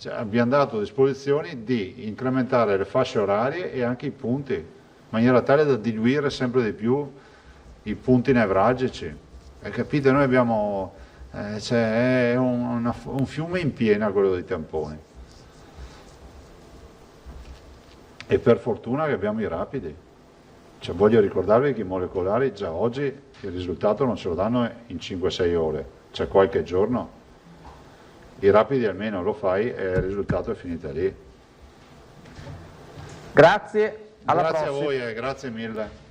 abbiamo dato disposizioni di incrementare le fasce orarie e anche i punti, in maniera tale da diluire sempre di più i punti nevralgici. Capite, noi abbiamo, è un fiume in piena quello dei tamponi. E per fortuna che abbiamo i rapidi. Cioè, voglio ricordarvi che i molecolari già oggi il risultato non ce lo danno in 5-6 ore, c'è qualche giorno. I rapidi almeno lo fai e il risultato è finito lì. Grazie, alla prossima. prossima. Grazie a voi, grazie mille.